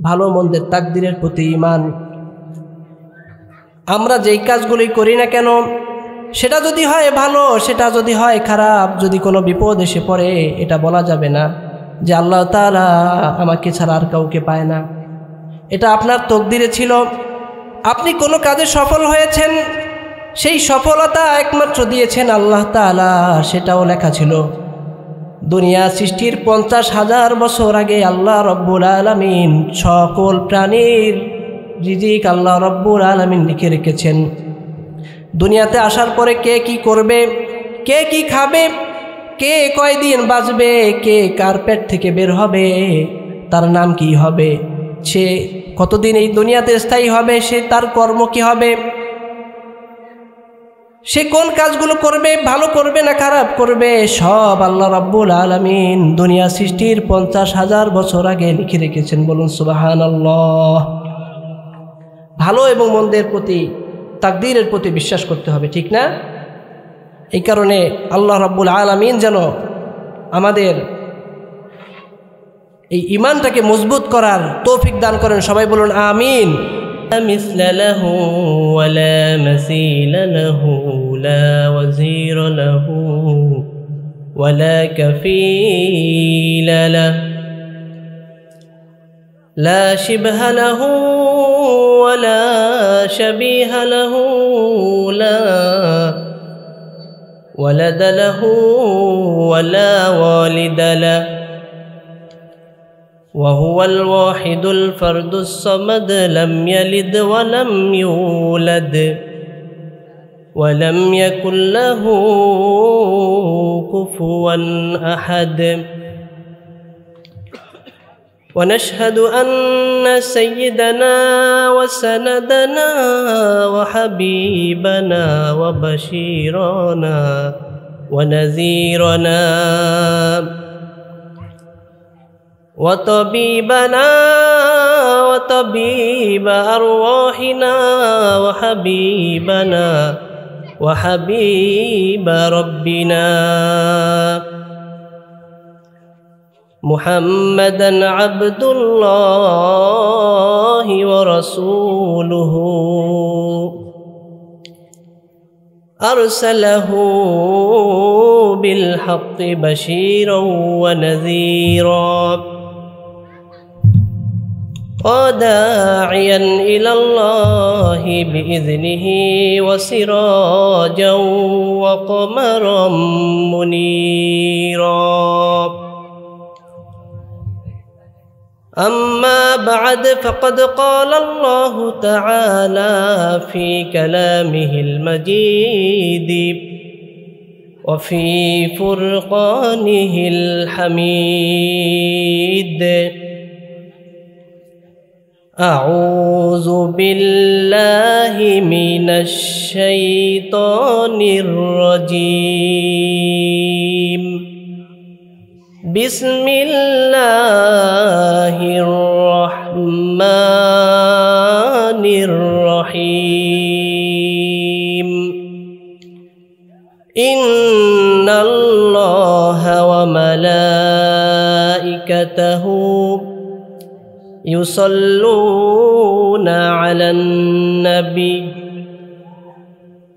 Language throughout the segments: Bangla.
ভালো মন্দের তাকদীরের প্রতি ঈমান। আমরা যেই কাজগুলি করি না কেন, সেটা যদি হয় ভালো, সেটা যদি হয় খারাপ, যদি কোনো বিপদ এসে পড়ে, এটা বলা যাবে না যে আল্লাহ তাআলা আমাকে ছাড়া আর কাউকে পায় না। এটা আপনার তকদিরে ছিল। আপনি কোনো কাজে সফল হয়েছেন, সেই সফলতা একমাত্র দিয়েছেন আল্লাহ তাআলা, সেটাও লেখা ছিল। দুনিয়া সৃষ্টির 50,000 বছর আগে আল্লাহ রব্বুল আলামিন সকল প্রাণীর রিজিক আল্লাহ রব্বুল আলামিন লিখে রেখেছেন। দুনিয়াতে আসার পরে কে কি করবে, কে কি খাবে, কে কয়দিন বাঁচবে, কে কার পেট থেকে বের হবে, তার নাম কি হবে, সে কতদিন এই দুনিয়াতে স্থায়ী হবে, সে তার কর্ম কি হবে, সে কোন কাজগুলো করবে, ভালো করবে না খারাপ করবে, সব আল্লাহ রাব্বুল আলামিন দুনিয়া সৃষ্টির 50,000 বছর আগে লিখে রেখেছেন। বলুন সুবহানাল্লাহ। ভালো এবং মন্দের প্রতি, তাকদীরের প্রতি বিশ্বাস করতে হবে, ঠিক না? এই কারণে আল্লাহ রাব্বুল আলামিন যেন আমাদের এই ঈমানটাকে মজবুত করার তৌফিক দান করেন। সবাই বলুন আমিন। مثل له ولا مثيل له لا وزير له ولا كفيل له لا شبه له ولا شبيه له لا ولد له ولا والد له وهو الواحد الفرد الصمد لم يلد ولم يولد ولم يكن له كفوا أحد ونشهد أن سيدنا وسندنا وحبيبنا وبشيرنا ونذيرنا وطبيبنا وطبيب أرواحنا وحبيبنا وحبيب ربنا محمدا عبد الله ورسوله أرسله بالحق بشيرا ونذيرا وداعيا إلى الله بإذنه وسراجا وقمرا منيرا أما بعد فقد قال الله تعالى في كلامه المجيد وفي فرقانه الحميد أعوذ بالله من الشيطان الرجيم بسم الله الرحمن الرحيم إن الله وملائكته يصلون على النبي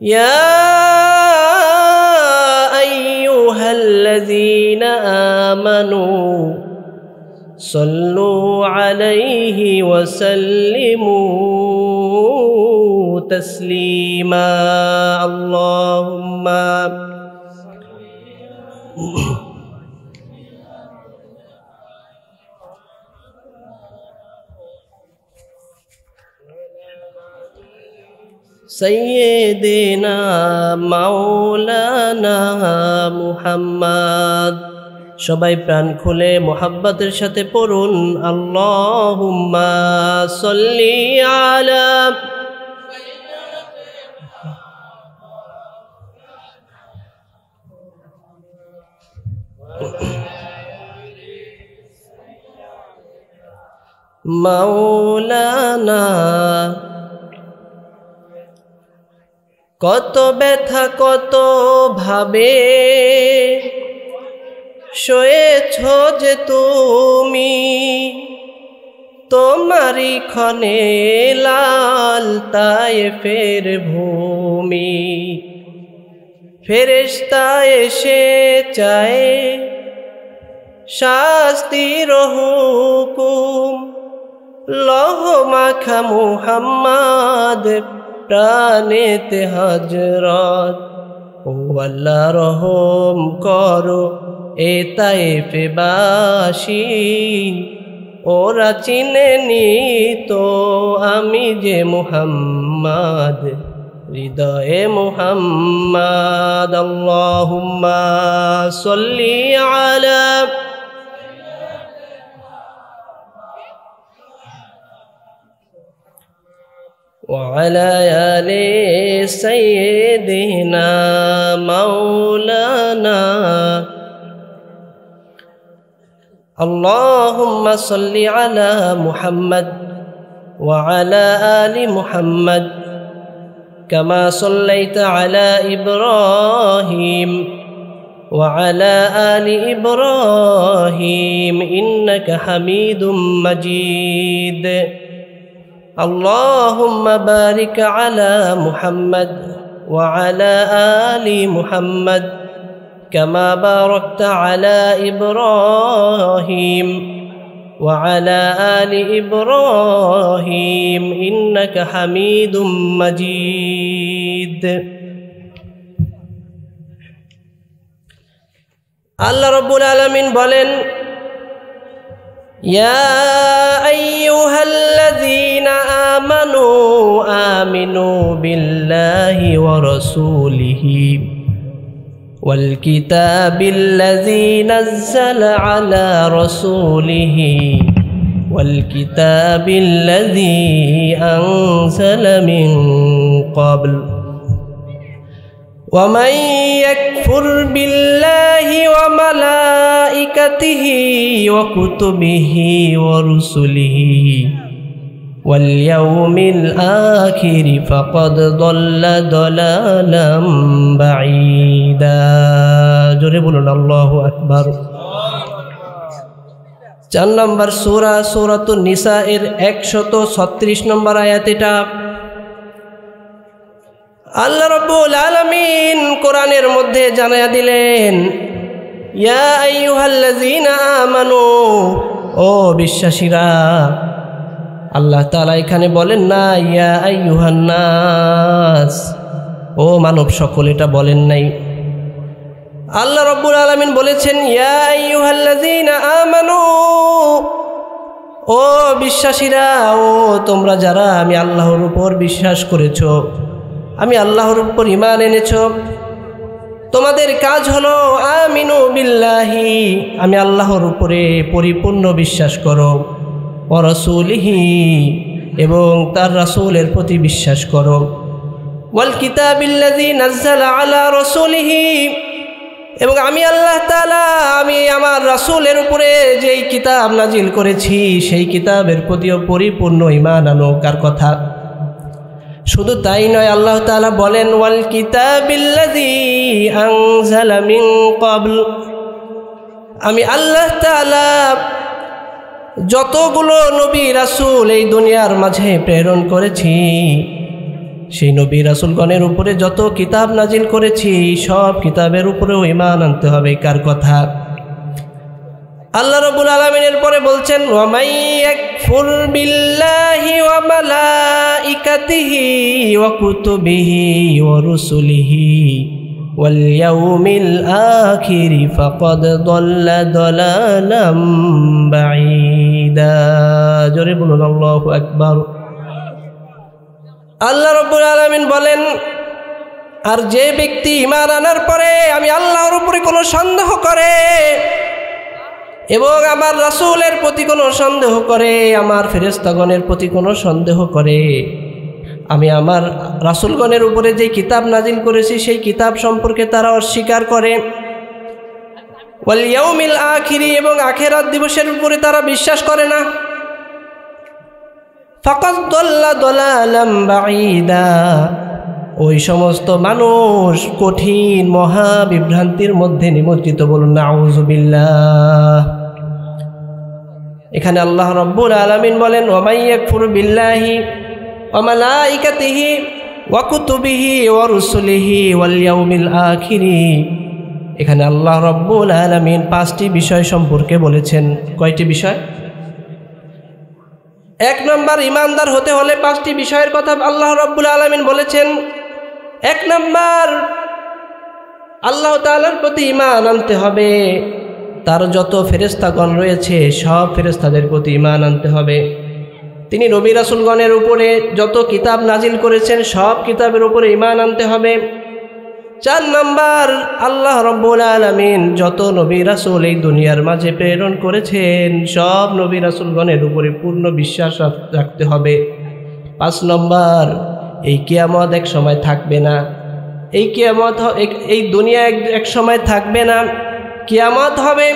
يا أيها الذين آمنوا صلوا عليه وسلموا تسليما اللهم سيدنا مولانا মুহাম্মদ। সবাই প্রাণ খুলে মোহাব্বতের সাথে পড়ুন আল্লাহুম্মা সাল্লি আলা মাওলানা। কত ব্যথা কত ভাবে সয়েছ যে তুমি, তোমারি ক্ষণে লাল তায়েফের ভূমি, ফেরেশতা এসে চায় শাস্তির হুকুম, লৌহ মাখা মুহাম্মদ প্রাণেতে হযরত। ও আল্লাহ রহম করো এ তায়েফবাসী, ওরা চিনেনি তো আমি যে মুহাম্মদ, হৃদয়ে মুহাম্মদ। আল্লাহুম্মা সাল্লি আলা وعلى آل سيدنا مولانا اللهم صل على محمد وعلى آل محمد كما صليت على إبراهيم وعلى آل إبراهيم إنك حميد مجيد اللهم بارك على محمد وعلى آل محمد كما باركت على إبراهيم وعلى آل إبراهيم إنك حميد مجيد الله رب العالمين বলেন يا أيها الذين آمنوا بالله ورسوله والكتاب الذي نزل على رسوله والكتاب الذي أنزل من قبل ومن يكفر بالله وملائكته وكتبه ورسله واليوم الآخر فقد ضل ضلالا بعيدا জোরে বলুন আল্লাহু আকবার। 4 নম্বর সূরা সূরাতুন নিসা এর 136 নম্বর আয়াত এটা। আল্লাহ রাব্বুল আলামিন কোরআনের মধ্যে জানায়া দিলেন ইয়া আইয়ুহাল্লাযীনা আমানু, ও বিশ্বাসীরা। আল্লাহ তাআলা এখানে বলেন না ইয়া আইয়ুহান নাস, ও মানব সকল, এটা বলেন নাই। আল্লাহ রাব্বুল আলামিন বলেছেন ইয়া আইয়ুহাল্লাযীনা আমানু, ও বিশ্বাসীরা, ও তোমরা যারা আমি আল্লাহর উপর বিশ্বাস করেছো, আমি আল্লাহর উপর ঈমান এনেছো, তোমাদের কাজ হলো আমিনু বিল্লাহি, আমি আল্লাহর উপরে পরিপূর্ণ বিশ্বাস করো, ওয়া রাসূলিহি, এবং তার রাসূলের প্রতি বিশ্বাস করো, ওয়াল কিতাবিল্লাযী নাযালা আলা রাসূলিহি, এবং আমি আল্লাহ তাআলা আমি আমার রাসূলের উপরে যেই কিতাব নাজিল করেছি সেই কিতাবের প্রতিও পরিপূর্ণ ঈমান আনো। কার কথা? শুধু তাই নয়, আল্লাহ তাআলা বলেন ওয়াল কিতাবিল্লাযী আনজালা মিন ক্বাবল, আমি আল্লাহ তাআলা যতগুলো নবী রাসূল এই দুনিয়ার মাঝে প্রেরণ করেছি সেই নবী রাসূলগণের উপরে যত কিতাব নাজিল করেছি সব কিতাবের উপরেও ঈমান আনতে হবে। কার কথা? আল্লাহ রাব্বুল আলামিনের পরে বলছেন ওয়া মান ইয়াকফুর বিল্লাহি ওয়া মালাইকাতিহি ওয়া কুতুবিহি ওয়া রুসুলিহি ওয়াল ইয়াউমিল আখির ফাকাদ দাল্লা দালালাম বাঈদা। জোরে বলুন আল্লাহু আকবার। আল্লাহ রাব্বুল আলামিন বলেন আর যে ব্যক্তি ঈমান আনার পরে আমি আল্লাহর উপরে কোনো সন্দেহ করে এবং আমার রাসূলের প্রতি কোনো সন্দেহ করে, আমার ফেরেশতাগণের প্রতি কোনো সন্দেহ করে, আমি আমার রাসূলগণের উপরে যে কিতাব নাজিল করেছি সেই কিতাব সম্পর্কে তারা অস্বীকার করে, ওয়াল ইয়াউমিল আখির, এবং আখিরাত দিবসের উপরে তারা বিশ্বাস করে না, ফাকাদ দাল্লা দালালাম বাঈদা, ওই সমস্ত মানুষ কঠিন মহা বিভ্রান্তির মধ্যে নিমজ্জিত। বলুন নাউযুবিল্লাহ। এখানে আল্লাহ রাব্বুল আলামিন বলেন, ওয়া মান ইয়াকফুর বিল্লাহি ওয়া মালাইকাতিহি ওয়া কুতুবিহি ওয়া রুসুলিহি ওয়াল ইয়াউমিল আখির। এখানে আল্লাহ রাব্বুল আলামিন 5টি বিষয় সম্পর্কে বলেছেন। কয়টি বিষয়? 1 নম্বর, ইমানদার হতে হলে 5টি বিষয়ের কথা আল্লাহ রাব্বুল আলামিন বলেছেন। 1 নম্বর, আল্লাহ তাআলার প্রতি ঈমান আনতে হবে। তার যত ফেরেশতাগণ রয়েছে সব ফেরেশতাদের প্রতি ঈমান আনতে হবে। তিনি নবী রাসূলগণের উপরে যত কিতাব নাজিল করেছেন সব কিতাবের উপরে ঈমান আনতে হবে। 4 নম্বর, আল্লাহ রাব্বুল আলামিন যত নবী রাসূল এই দুনিয়ার মাঝে প্রেরণ করেছেন সব নবী রাসূলগণের উপরে পূর্ণ বিশ্বাস রাখতে হবে। 5 নম্বর, এই কিয়ামত এক সময় থাকবে না। এই কিয়ামত এই দুনিয়া এক সময় থাকবে না, কিয়ামত হবে।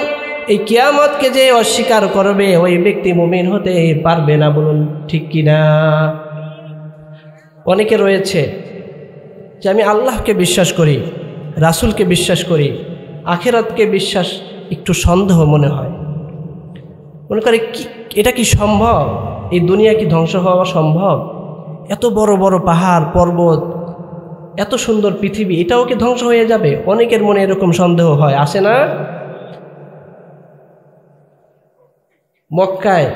এই কিয়ামতকে যে অস্বীকার করবে ওই ব্যক্তি মুমিন হতে পারবে না। বলুন ঠিক কিনা? অনেকে রয়েছে যে আমি আল্লাহকে বিশ্বাস করি, রাসূলকে বিশ্বাস করি, আখিরাতকে বিশ্বাস একটু সন্দেহ মনে হয়। মনে করে কি এটা কি সম্ভব? এই দুনিয়া কি ধ্বংস হওয়া সম্ভব? এত বড় বড় পাহাড় পর্বত, এত সুন্দর পৃথিবী, এটাও কি ধ্বংস হয়ে যাবে? অনেকের মনে এরকম সন্দেহ হয়, আসে না? মক্কায়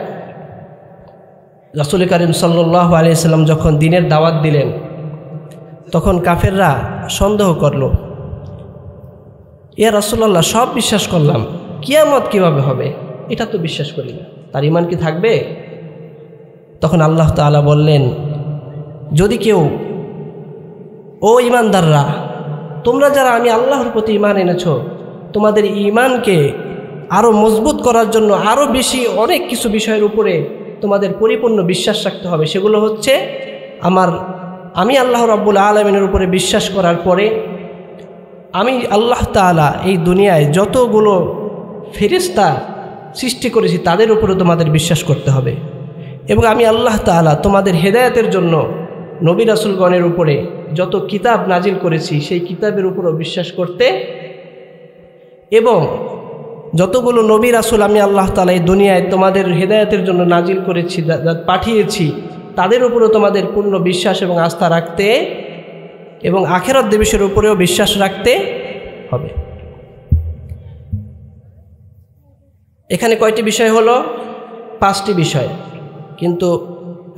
রাসূল করিম সাল্লাল্লাহু আলাইহি ওয়াসাল্লাম যখন দ্বীনের দাওয়াত দিলেন তখন কাফেররা সন্দেহ করল, ইয়া রাসূলুল্লাহ সব বিশ্বাস করলাম, কিয়ামত কিভাবে হবে এটা তো বিশ্বাস করি না, তার ঈমান কি থাকবে? তখন আল্লাহ তাআলা বললেন, যদি কেউ, ও ঈমানদাররা, তোমরা যারা আমি আল্লাহর প্রতি ঈমান এনেছো, তোমাদের ঈমানকে আরও মজবুত করার জন্য আরও বেশি অনেক কিছু বিষয়ের উপরে তোমাদের পরিপূর্ণ বিশ্বাস রাখতে হবে। সেগুলো হচ্ছে আমি আল্লাহ রাব্বুল আলামিনের উপরে বিশ্বাস করার পরে আমি আল্লাহ তাআলা এই দুনিয়ায় যতগুলো ফেরেশতা সৃষ্টি করেছি তাদের উপরে তোমাদের বিশ্বাস করতে হবে। এবং আমি আল্লাহ তাআলা তোমাদের হেদায়েতের জন্য নবী রাসূলগণের উপরে যত কিতাব নাজিল করেছি সেই কিতাবের উপরও বিশ্বাস করতে, এবং যতগুলো নবী রাসূল আমি আল্লাহ তাআলা এই দুনিয়ায় তোমাদের হেদায়েতের জন্য নাজিল করেছি, পাঠিয়েছি, তাদের উপরেও তোমাদের পূর্ণ বিশ্বাস এবং আস্থা রাখতে এবং আখিরাত দিবসের উপরেও বিশ্বাস রাখতে হবে। এখানে কয়টি বিষয় হলো? 5টি বিষয়। কিন্তু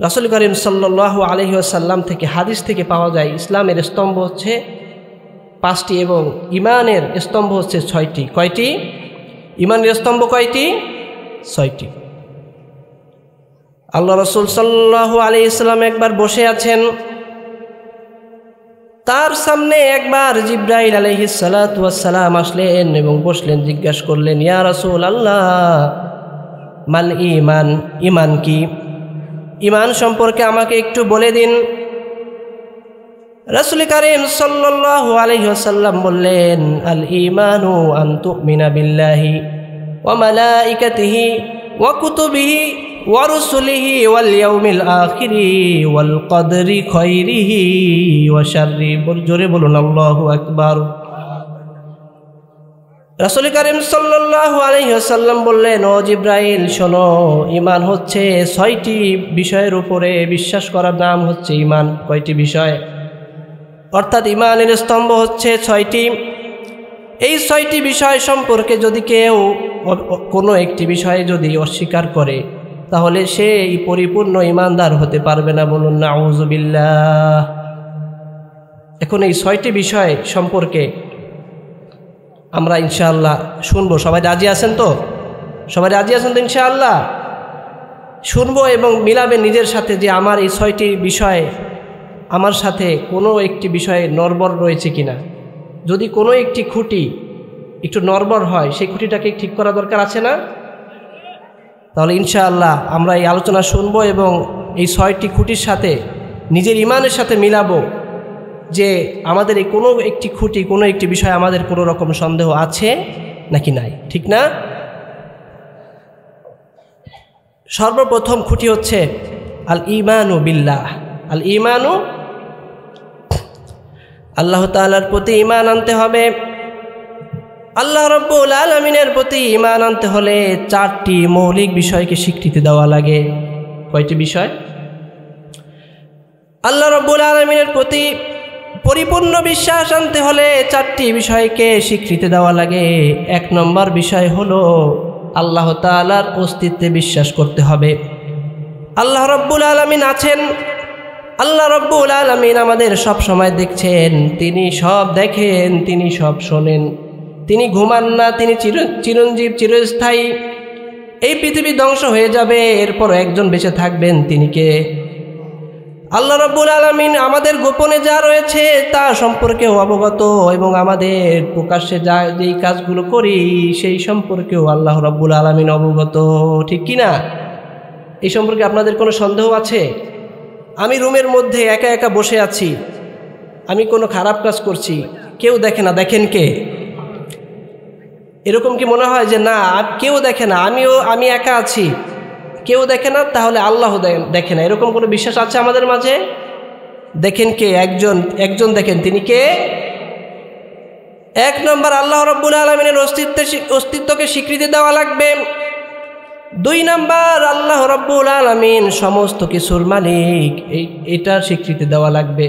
রাসূল করিম সাল্লাল্লাহু আলাইহি ওয়াসাল্লাম থেকে হাদিস থেকে পাওয়া যায় ইসলামের স্তম্ভ হচ্ছে 5টি এবং ঈমানের স্তম্ভ হচ্ছে 6টি। কয়টি? ঈমানের স্তম্ভ কয়টি? 6টি। আল্লাহ রাসূল সাল্লাল্লাহু আলাইহি ওয়াসাল্লাম একবার বসে আছেন, তার সামনে একবার জিবরাইল আলাইহিস সালাতু ওয়াস সালাম আসলেন এবং বসলেন, জিজ্ঞাসা করলেন, ইয়া রাসূলুল্লাহ মাল ঈমান, ঈমান কি? ঈমান সম্পর্কে আমাকে একটু বলে দিন। রাসূল কারীম সাল্লাল্লাহু আলাইহি ওয়াসাল্লাম বললেন, আল ঈমানু আন তুমিনা বিল্লাহি ওয়া মালাইকাতিহি ওয়া কুতুবিহি ওয়া রুসুলিহি ওয়াল ইয়াউমিল আখির ওয়াল কদরি খায়রিহি ওয়া শাররি। জোরে বলুন আল্লাহু আকবার। রাসূল কারীম সাল্লাল্লাহু আলাইহি ওয়াসাল্লাম বললেন, ও জিবরাইল শোনো, ঈমান হচ্ছে 6টি বিষয়ের উপরে বিশ্বাস করার নাম হচ্ছে ঈমান। কয়টি বিষয়? অর্থাৎ ঈমানের স্তম্ভ হচ্ছে 6টি। এই 6টি বিষয় সম্পর্কে যদি কেউ কোনো একটি বিষয়ে যদি অস্বীকার করে তাহলে সে পরিপূর্ণ ঈমানদার হতে পারবে না। বলুন নাউযুবিল্লাহ। এখন এই 6টি বিষয় সম্পর্কে আমরা ইনশাআল্লাহ শুনবো। সবাই রাজি আছেন তো? সবাই রাজি আছেন তো ইনশাআল্লাহ? শুনবো এবং মিলাবেন নিজের সাথে যে আমার এই 6টি বিষয় আমার সাথে কোনো একটি বিষয়ে নড়বড় রয়েছে কিনা। যদি কোনো একটি খুঁটি একটু নড়বড় হয় সেই খুঁটিটাকে ঠিক করা দরকার আছে না? তাহলে ইনশাআল্লাহ আমরা এই আলোচনা শুনবো এবং এই 6টি খুঁটির সাথে নিজের ঈমানের সাথে মিলাবো যে আমাদের এই কোনো একটি খুঁটি, কোনো একটি বিষয়ে আমাদের কোনো রকম সন্দেহ আছে নাকি নাই। ঠিক না? সর্বপ্রথম খুঁটি হচ্ছে আল ঈমানু বিল্লাহ। আল ঈমানু, আল্লাহ তাআলার প্রতি ঈমান আনতে হবে। আল্লাহ রাব্বুল আলামিনের প্রতি ঈমান আনতে হলে 4টি মৌলিক বিষয়কে স্বীকৃতি দেওয়া লাগে। কয়টি বিষয়? আল্লাহ রাব্বুল আলামিনের প্রতি পরিপূর্ণ বিশ্বাস আনতে হলে 4টি বিষয়কে স্বীকৃতি দেওয়া লাগে। 1 নম্বর বিষয় হলো আল্লাহ তাআলার অস্তিত্বে বিশ্বাস করতে হবে। আল্লাহ রাব্বুল আলামিন আছেন, আল্লাহ রাব্বুল আলামিন আমাদের সব সময় দেখছেন, তিনি সব দেখেন, তিনি সব শোনেন, তিনি ঘুমান না, তিনি চিরঞ্জীব, চিরস্থায়ী। এই পৃথিবী ধ্বংস হয়ে যাবে, এরপর একজন বেঁচে থাকবেন, তিনি কে? আল্লাহ রাব্বুল আলামিন আমাদের গোপনে যা রয়েছে তা সম্পর্কেও অবগত, এবং আমাদের প্রকাশ্যে যেই কাজগুলো করি সেই সম্পর্কেও আল্লাহ রাব্বুল আলামিন অবগত। ঠিক কি না? এই সম্পর্কে আপনাদের কোনো সন্দেহ আছে? আমি রুমের মধ্যে একা একা বসে আছি, আমি কোনো খারাপ কাজ করছি, কেউ দেখে না, দেখেন কে? এরকম কি মনে হয় যে না কেউ দেখে না, আমি একা আছি, কেউ দেখে না, তাহলে আল্লাহ দেখে না, এরকম কোনো বিশ্বাস আছে আমাদের মাঝে? দেখেন কে? একজন দেখেন, তিনি কে? 1 নম্বর আল্লাহ রাব্বুল আলামিনের অস্তিত্বকে স্বীকৃতি দেওয়া লাগবে। 2 নম্বর আল্লাহ রাব্বুল আলামিন সমস্ত কিছুর মালিক, এটার স্বীকৃতি দেওয়া লাগবে।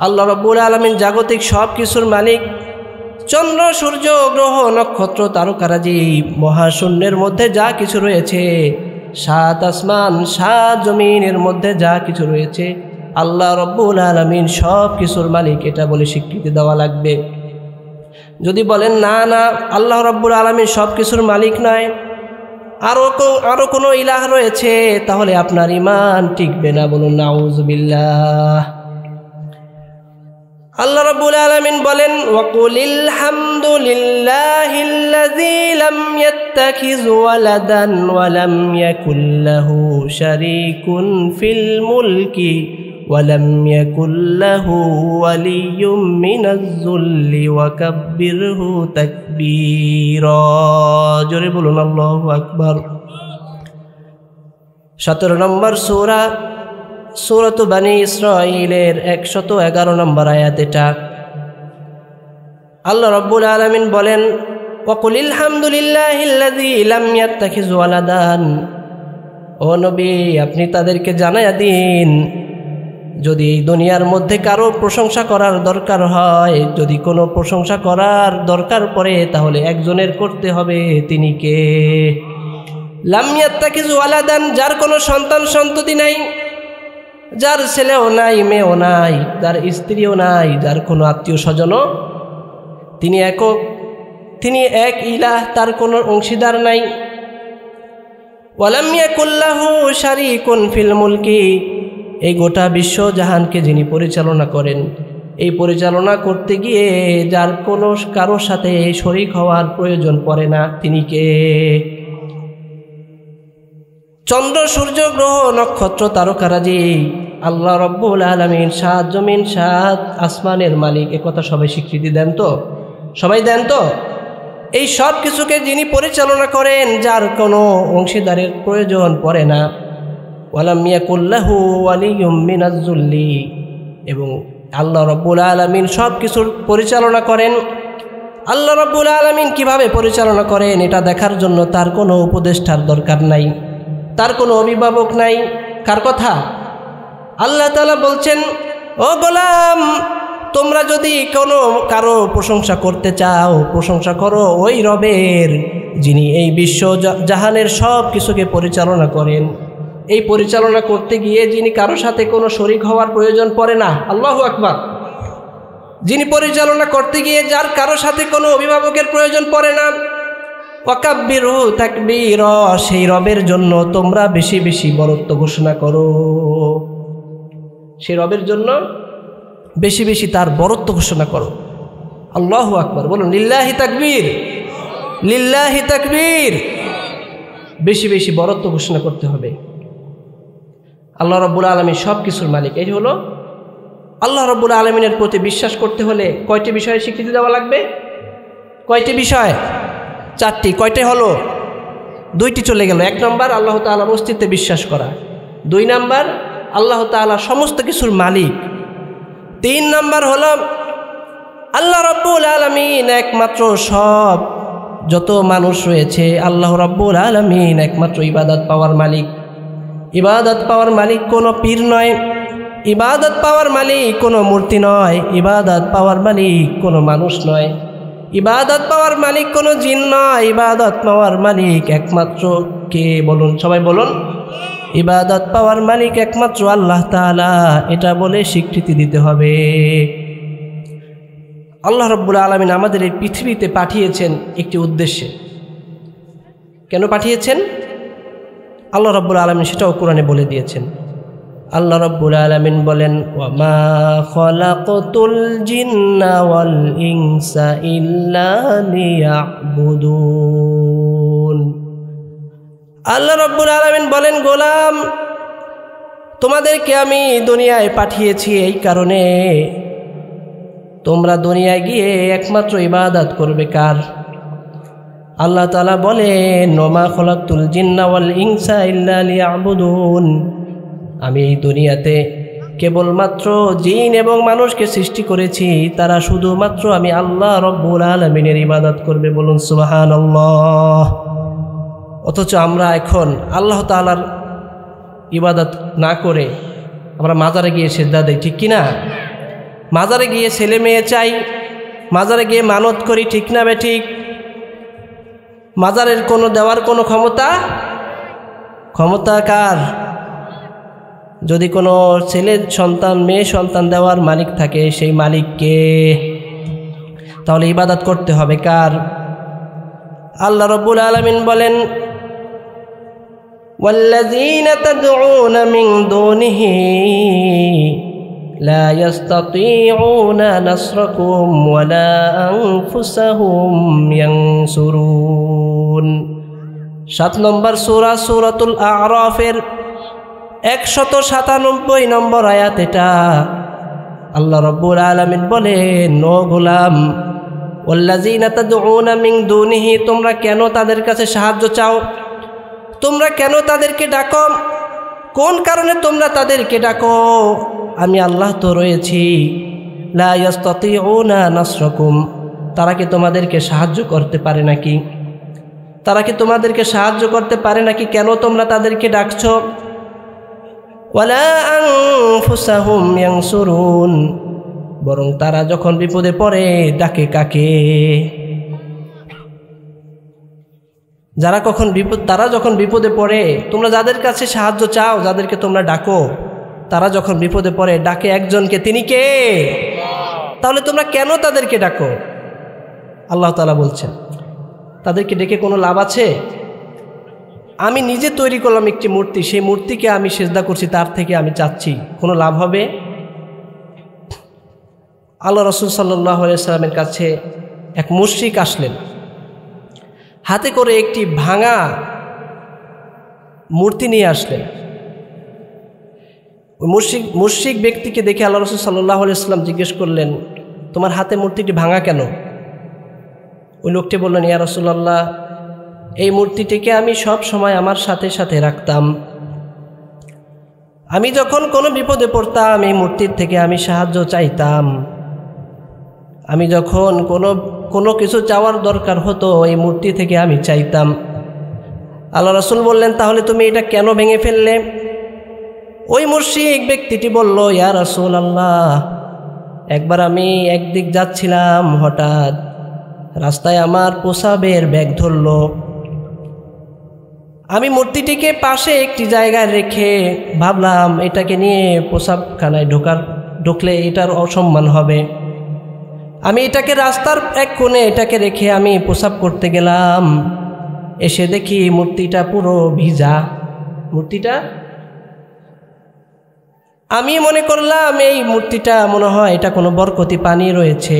আল্লাহ রাব্বুল আলামিন জাগতিক সব কিছুর মালিক। চন্দ্র, সূর্য, গ্রহ, নক্ষত্র, তারকারাজি, মহাশূন্যের মধ্যে যা কিছু রয়েছে, 7 আসমান 7 জমিনের মধ্যে যা কিছু রয়েছে, আল্লাহ রাব্বুল আলামিন সব কিছুর মালিক, এটা বলে স্বীকৃতি দেওয়া লাগবে। যদি বলেন না না আল্লাহ রাব্বুল আলামিন সব কিছুর মালিক নয়, আরো কোনো ইলাহ রয়েছে, তাহলে আপনার ঈমান টিকবে না। বলুন নাউযুবিল্লাহ। আল্লাহ রাব্বুল আলামিন বলেন, ওয়াকুলিল হামদুলিল্লাহিল্লাযী লাম ইয়াত্তাখিয ওয়ালাদান ওয়া লাম ইয়াকুল লাহু শারীকুন ফিল মুলকি ওয়া লাম ইয়াকুল লাহু ওয়ালিয়্যুম মিনাজ যুল্লি ওয়া কাব্বিরহু তাকবীরা। জোরে বলুন আল্লাহু আকবার। 17 নম্বর সূরাত বানী ইসরাঈলের 111 নম্বর আয়াত এটা। আল্লাহ রাব্বুল আলামিন বলেন, ওয়াকুলিল হামদুলিল্লাহিল্লাযী লাম ইয়াত্তাখিয ওয়ালাদান। ও নবী, আপনি তাদেরকে জানায়া দিন, যদি এই দুনিয়ার মধ্যে কারো প্রশংসা করার দরকার হয়, যদি কোনো প্রশংসা করার দরকার পড়ে, তাহলে একজনের করতে হবে, তিনি কে? লাম ইয়াত্তাখিয ওয়ালাদান, যার কোনো সন্তান সন্ততি নাই, যার ছেলেও নাই, মেয়েও নাই, যার স্ত্রীও নাই, যার কোনো আত্মীয় স্বজনও, তিনি একক, তিনি এক ইলাহ, তার কোনো অংশীদার নাই। ওয়ালাম ইয়াকুল লাহু শারীকুন ফিল মুলকি, এই গোটা বিশ্ব জাহানকে যিনি পরিচালনা করেন, এই পরিচালনা করতে গিয়ে যার কোনো কারোর সাথে শরীক হওয়ার প্রয়োজন পড়ে না, তিনি কে? চন্দ্র, সূর্য, গ্রহ, নক্ষত্র, তারকারাজি, আল্লাহ রাব্বুল আলামিন 7 জমিন 7 আসমানের মালিক। একথা সবাই স্বীকৃতি দেন তো? সবাই দেন তো? এই সব কিছুকে যিনি পরিচালনা করেন, যার কোনো অংশীদারের প্রয়োজন পড়ে না। ওয়ালাম ইয়াকুল লাহু ওয়ালিয়্যুম মিনাজ যুল্লি, এবং আল্লাহ রাব্বুল আলামিন সব কিছুর পরিচালনা করেন। আল্লাহ রাব্বুল আলামিন কিভাবে পরিচালনা করেন এটা দেখার জন্য তার কোনো উপদেষ্টার দরকার নাই, তার কোনো অভিভাবক নাই। কার কথা? আল্লাহ তাআলা বলছেন, ও গোলাম, তোমরা যদি কারো প্রশংসা করতে চাও, প্রশংসা করো ওই রবের, যিনি এই বিশ্ব জাহানের সব কিছুকে পরিচালনা করেন। এই পরিচালনা করতে গিয়ে যিনি কারো সাথে কোনো শরীক হওয়ার প্রয়োজন পড়ে না। আল্লাহু আকবার। যিনি পরিচালনা করতে গিয়ে যার কারো সাথে কোনো অভিভাবকের প্রয়োজন পড়ে না। ওয়াকাব্বিরহু তাকবীরা, সেই রবের জন্য তোমরা বেশি বেশি বরত্ব ঘোষণা করো। সেই রবের জন্য বেশি বেশি তার বরত্ব ঘোষণা করো। আল্লাহু আকবার। বলুন লিল্লাহি তাকবীর, লিল্লাহি তাকবীর। বেশি বেশি বরত্ব ঘোষণা করতে হবে। আল্লাহ রাব্বুল আলামিন সব কিছুর মালিক। এই হলো আল্লাহ রাব্বুল আলামিনের প্রতি বিশ্বাস করতে হলে কয়টি বিষয়ে স্বীকৃতি দেওয়া লাগবে? কয়টি বিষয়? 4টি। কয়টি হলো? 2টি চলে গেল। 1 নম্বর আল্লাহ তাআলার অস্তিত্বে বিশ্বাস করা। 2 নম্বর আল্লাহ তাআলা সমস্ত কিছুর মালিক। 3 নম্বর হলো আল্লাহ রাব্বুল আলামিন একমাত্র, সব যত মানুষ রয়েছে আল্লাহ রাব্বুল আলামিন একমাত্র ইবাদত পাওয়ার মালিক। ইবাদত পাওয়ার মালিক কোনো পীর নয়, ইবাদত পাওয়ার মালিক কোনো মূর্তি নয়, ইবাদত পাওয়ার মালিক কোনো মানুষ নয়, ইবাদত পাওয়ার মালিক কোনো জিন নয়। ইবাদত পাওয়ার মালিক একমাত্র কে বলুন, সবাই বলুন। ইবাদত পাওয়ার মালিক একমাত্র আল্লাহ তাআলা, এটা বলে স্বীকৃতি দিতে হবে। আল্লাহ রাব্বুল আলামিন আমাদের এই পৃথিবীতে পাঠিয়েছেন একটি উদ্দেশ্যে। কেন পাঠিয়েছেন আল্লাহ রাব্বুল আলামিন সেটাও কোরআনে বলে দিয়েছেন। আল্লাহ রাব্বুল আলামিন বলেন, ওয়ামা খালাকতুল জিন্না ওয়াল ইনসা ইল্লা লিয়াবুদুন। আল্লাহ রাব্বুল আলামিন বলেন, গোলাম তোমাদেরকে আমি দুনিয়ায় পাঠিয়েছি এই কারণে তোমরা দুনিয়ায় গিয়ে একমাত্র ইবাদত করবে কার? আল্লাহ তাআলা বলেন, ওমা খালাকতুল জিন্না ওয়াল ইনসা ইল্লা লিয়াবুদুন। আমি এই দুনিয়াতে কেবলমাত্র জিন এবং মানুষকে সৃষ্টি করেছি, তারা শুধুমাত্র আমি আল্লাহ রাব্বুল আলামিনের ইবাদত করবে। বলুন সুবহানাল্লাহ। অথচ আমরা এখন আল্লাহ তাআলার ইবাদত না করে আমরা মাজারে গিয়ে সিজদা দেই, ঠিক কিনা? মাজারে গিয়ে ছেলে মেয়ে চাই, মাজারে গিয়ে মানত করি, ঠিক না বে ঠিক? মাজারের কোনো দেওয়ার কোনো ক্ষমতা কার? যদি কোনো ছেলে সন্তান মেয়ে সন্তান দেওয়ার মালিক থাকে, সেই মালিককে। তাহলে ইবাদত করতে হবে কার? আল্লাহ রাব্বুল আলামিন বলেন, ওয়াল্লাযীনা তাদউনা মিন দুনিহি লা ইস্তাতিউনা নাসরাকুম ওয়ালা আনফুসাহুম ইয়ানসুরুন। 7 নম্বর সূরা, সূরাতুল আ'রাফের 197 নম্বর আয়াত এটা। আল্লাহ রাব্বুল আলামিন বলেন, ও গোলাম, ওয়াল্লাযীনা তাদউনা মিন দুনিহি, তোমরা কেন তাদের কাছে সাহায্য চাও? তোমরা কেন তাদেরকে ডাকো? কোন কারণে তোমরা তাদেরকে ডাকো? আমি আল্লাহ তো রয়েছি। লা ইস্তাতিউনা নাসরাকুম, তারা কি তোমাদেরকে সাহায্য করতে পারে নাকি? তারা কি তোমাদেরকে সাহায্য করতে পারে নাকি? কেন তোমরা তাদেরকে ডাকছো? ওয়ালা আনফুসাহুম ইয়ানসুরুন, বরং তারা যখন বিপদে পড়ে ডাকে কাকে? তারা যখন বিপদে পড়ে, তোমরা যাদের কাছে সাহায্য চাও, যাদেরকে তোমরা ডাকো, তারা যখন বিপদে পড়ে ডাকে একজনকে, তিনি কে? তাহলে তোমরা কেন তাদেরকে ডাকো? আল্লাহ তাআলা বলছেন, তাদেরকে ডেকে কোনো লাভ আছে? আমি নিজে তৈরি করলাম একটি মূর্তি, সেই মূর্তিকে আমি সিজদা করছি, তার থেকে আমি চাচ্ছি, কোনো লাভ হবে? আল্লাহ রাসূল সাল্লাল্লাহু আলাইহি ওয়াসাল্লামের কাছে এক মুশরিক আসলেন, হাতে করে একটি ভাঙা মূর্তি নিয়ে আসলেন। ওই মুশরিক ব্যক্তিকে দেখে আল্লাহ রাসূল সাল্লাল্লাহু আলাইহি ওয়াসাল্লাম জিজ্ঞেস করলেন, তোমার হাতে মূর্তিটি ভাঙা কেন? ওই লোকটি বললেন, ইয়া রাসূলুল্লাহ, এই মূর্তিটিকে আমি সব সময় আমার সাথে সাথে রাখতাম। আমি যখন কোনো বিপদে পড়তাম এই মূর্তির থেকে আমি সাহায্য চাইতাম। আমি যখন কোনো কিছু চাওয়ার দরকার হতো এই মূর্তি থেকে আমি চাইতাম। আল্লাহ রাসূল বললেন, তাহলে তুমি এটা কেন ভেঙে ফেললে? ওই মুশরিক ব্যক্তিটি বলল, ইয়া রাসূলুল্লাহ, একবার আমি একদিক যাচ্ছিলাম, হঠাৎ রাস্তায় আমার প্রসাবের ব্যাগ ধরল। আমি মূর্তিটিকে পাশে একটি জায়গায় রেখে ভাবলাম এটাকে নিয়ে প্রসাবখানায় ঢুকলে এটার অসম্মান হবে। আমি এটাকে রাস্তার এক কোণে এটাকে রেখে আমি প্রসাব করতে গেলাম, এসে দেখি মূর্তিটা পুরো ভিজা। মূর্তিটা আমি মনে করলাম এই মূর্তিটা মনে হয় এটা কোনো বরকতি পানি রয়েছে।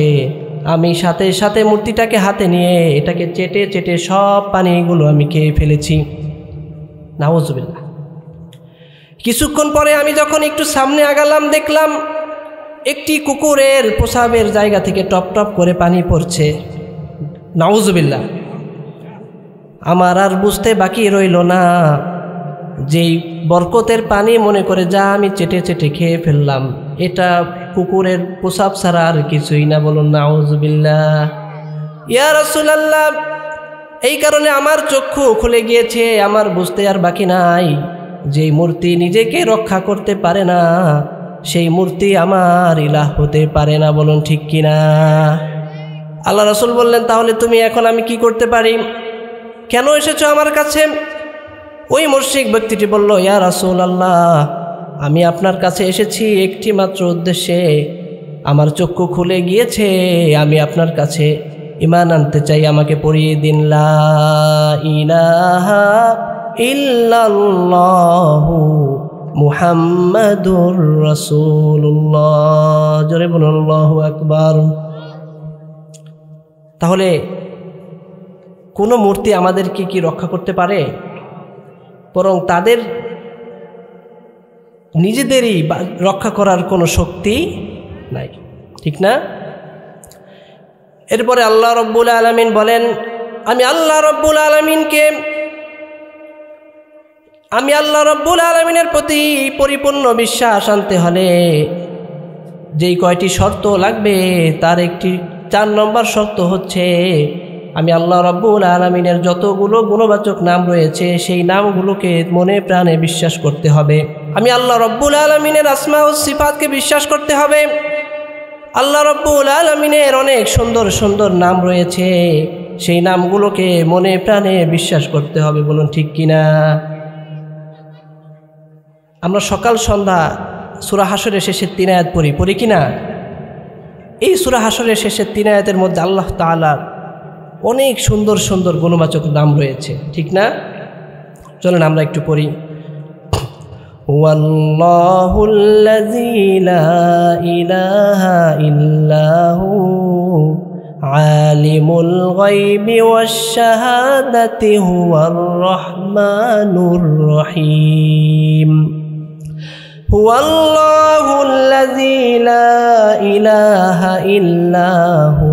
আমি সাথে সাথে মূর্তিটাকে হাতে নিয়ে এটাকে চেটে চেটে সব পানিগুলো আমি খেয়ে ফেলেছি। নাউজুবিল্লাহ। কিছুক্ষণ পরে আমি যখন একটু সামনে আগালাম, দেখলাম একটি কুকুরের প্রসাবের জায়গা থেকে টপ টপ করে পানি পড়ছে। নাউজুবিল্লাহ। আমার আর বুঝতে বাকি রইল না, যেই বরকতের পানি মনে করে যা আমি চেটে চেটে খেয়ে ফেললাম, এটা কুকুরের প্রসাব ছাড়া আর কিছুই না। বলুন নাউজুবিল্লাহ। ইয়া রাসূলুল্লাহ, এই কারণে আমার চক্ষু খুলে গিয়েছে, আমার বুঝতে আর বাকি নাই। যেই মূর্তি নিজেকে রক্ষা করতে পারে না, সেই মূর্তি আমার ইলাহ হতে পারে না। বলুন ঠিক কিনা? আল্লাহ রাসূল বললেন, তাহলে তুমি এখন আমি কি করতে পারি? কেন এসেছো আমার কাছে? ওই মুশরিক ব্যক্তিটি বলল, ইয়া রাসূলুল্লাহ, আমি আপনার কাছে এসেছি একটি মাত্র উদ্দেশ্যে। আমার চক্ষু খুলে গিয়েছে, আমি আপনার কাছে ঈমান আনতে চাই, আমাকে পড়িয়ে দিন লা ইলাহা ইল্লাল্লাহু মুহাম্মাদুর রাসূলুল্লাহ। জোরে বলুন আল্লাহু আকবার। তাহলে কোনো মূর্তি আমাদেরকে কি রক্ষা করতে পারে? বরং তাদের নিজেদেরই রক্ষা করার কোনো শক্তি নাই, ঠিক না? এরপরে আল্লাহ রব্বুল আলামিন বলেন, আমি আল্লাহ রব্বুল আলামিনের প্রতি পরিপূর্ণ বিশ্বাস আনতে হলে যেই কয়টি শর্ত লাগবে, তার একটি 4 নম্বর শর্ত হচ্ছে আমি আল্লাহ রব্বুল আলামিনের যতগুলো গুণবাচক নাম রয়েছে সেই নামগুলোকে মনে প্রাণে বিশ্বাস করতে হবে। আমি আল্লাহ রব্বুল আলামিনের আসমা ও সিফাতকে বিশ্বাস করতে হবে। আল্লাহ রব্বুল আলামিনের অনেক সুন্দর সুন্দর নাম রয়েছে, সেই নামগুলোকে মনে প্রাণে বিশ্বাস করতে হবে। বলুন ঠিক কিনা? আমরা সকাল সন্ধ্যা সূরা হাশরের শেষের 3 আয়াত পড়ি কিনা? এই সূরা হাশরের শেষের 3 আয়াতের মধ্যে আল্লাহ তাআলার অনেক সুন্দর সুন্দর গুণবাচক নাম রয়েছে, ঠিক না? চলেন আমরা একটু পড়ি। ওয়াল্লাহুল্লাযী লা ইলাহা ইল্লাহু আলিমুল গায়বি ওয়াশ শাহাদাতি হুয়ার রহমানুর রহিম। হুয়াল্লাহুল্লাযী লা ইলাহা ইল্লাহু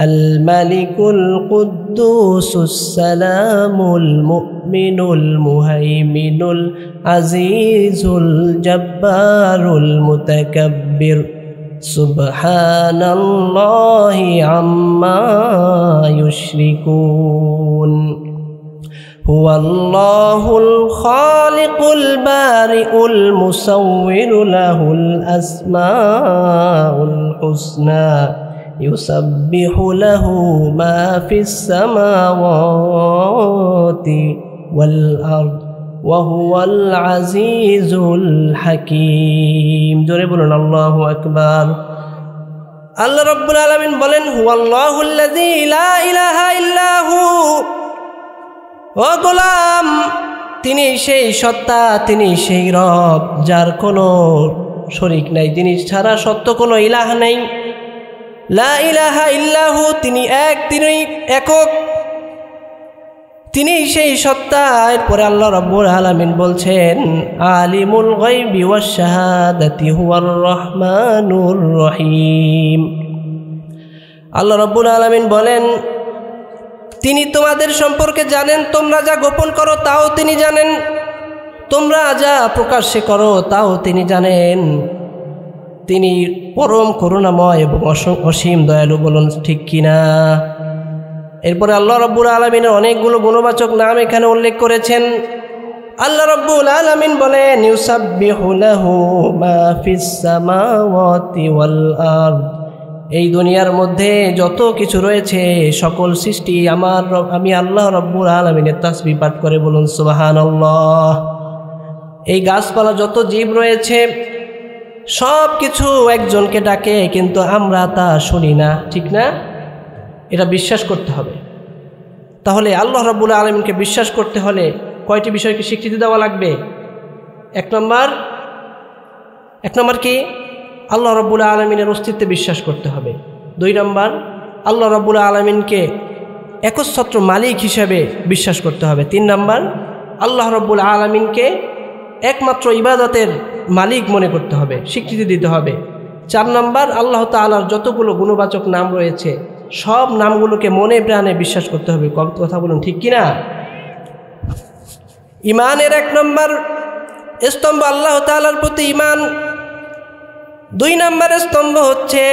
الملك القدوس السلام المؤمن المهيمن العزيز الجبار المتكبر سبحان الله عما يشركون هو الله الخالق البارئ المصور له الأسماء الحسنى يسبح له ما في السماوات والأرض وهو العزيز الحكيم। জোরে বলুন আল্লাহু আকবার। আল্লাহ রাব্বুল আলামিন বলেন, হুয়াল্লাহুল্লাযী লা ইলাহা ইল্লাহু, ও গোলাম, তিনি সেই সত্তা, তিনি সেই রব যার কোনো শরীক নাই, যিনি ছাড়া সত্য কোনো ইলাহ নাই। লা ইলাহা ইল্লাহু, তিনি এক, তিনি একক, তিনি সেই সত্তা। এরপরে আল্লাহ রাব্বুল আলামিন বলছেন, আলিমুল গায়বি ওয়াশ শাহাদাতি হুয়ার রহমানুর রহিম। আল্লাহ রাব্বুল আলামিন বলেন, তিনি তোমাদের সম্পর্কে জানেন, তোমরা যা গোপন করো তাও তিনি জানেন, তোমরা যা প্রকাশ্যে করো তাও তিনি জানেন। তিনি পরম করুণাময় এবং অসীম দয়ালু। বলুন ঠিক কিনা? এরপরে আল্লাহ রাব্বুল আলামিনের অনেকগুলো গুণবাচক নাম এখানে উল্লেখ করেছেন। আল্লাহ রাব্বুল আলামিন বলেন, ইউসাব্বিহু লাহু মা ফিস সামাওয়াতি ওয়াল আরদ, এই দুনিয়ার মধ্যে যত কিছু রয়েছে সকল সৃষ্টি আমি আল্লাহ রাব্বুল আলামিনের তাসবিহ পাঠ করে। বলুন সুবহানাল্লাহ। এই গাছপালা যত জীব রয়েছে সব কিছু একজনকে ডাকে, কিন্তু আমরা তা শুনি না, ঠিক না? এটা বিশ্বাস করতে হবে। তাহলে আল্লাহ রাব্বুল আলামিনকে বিশ্বাস করতে হলে কয়টি বিষয়কে স্বীকৃতি দেওয়া লাগবে? এক নম্বর কি? আল্লাহ রাব্বুল আলামিনের অস্তিত্বে বিশ্বাস করতে হবে। 2 নম্বর, আল্লাহ রাব্বুল আলামিনকে একচ্ছত্র মালিক হিসেবে বিশ্বাস করতে হবে। 3 নম্বর, আল্লাহ রাব্বুল আলামিনকে একমাত্র ইবাদতের মালিক মনে করতে হবে, স্বীকৃতি দিতে হবে। 4 নম্বর, আল্লাহ তাআলার যতগুলো গুণবাচক নাম রয়েছে সব নামগুলোকে মনে প্রাণে বিশ্বাস করতে হবে। কথা বলুন ঠিক কিনা? ইমানের 1 নম্বর স্তম্ভ আল্লাহ তাআলার প্রতি ঈমান। 2 নম্বর স্তম্ভ হচ্ছে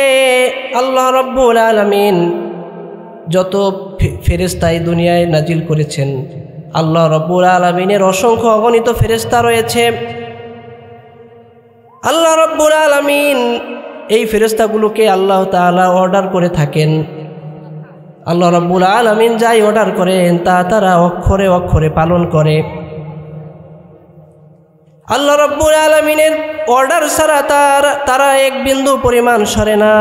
আল্লাহ রাব্বুল আলামিন যত ফেরেশতা এই দুনিয়ায় নাজিল করেছেন, আল্লাহ রাব্বুল আলামিনের অসংখ্য অগণিত ফেরেশতা রয়েছে। আল্লাহ রাব্বুল আলামিন এই ফেরেশতাগুলোকে আল্লাহ তাআলা অর্ডার করে থাকেন। আল্লাহ রাব্বুল আলামিন যাই অর্ডার করেন তা তারা অক্ষরে অক্ষরে পালন করে। আল্লাহ রাব্বুল আলামিনের অর্ডার ছাড়া তারা এক বিন্দু পরিমাণ সরে না।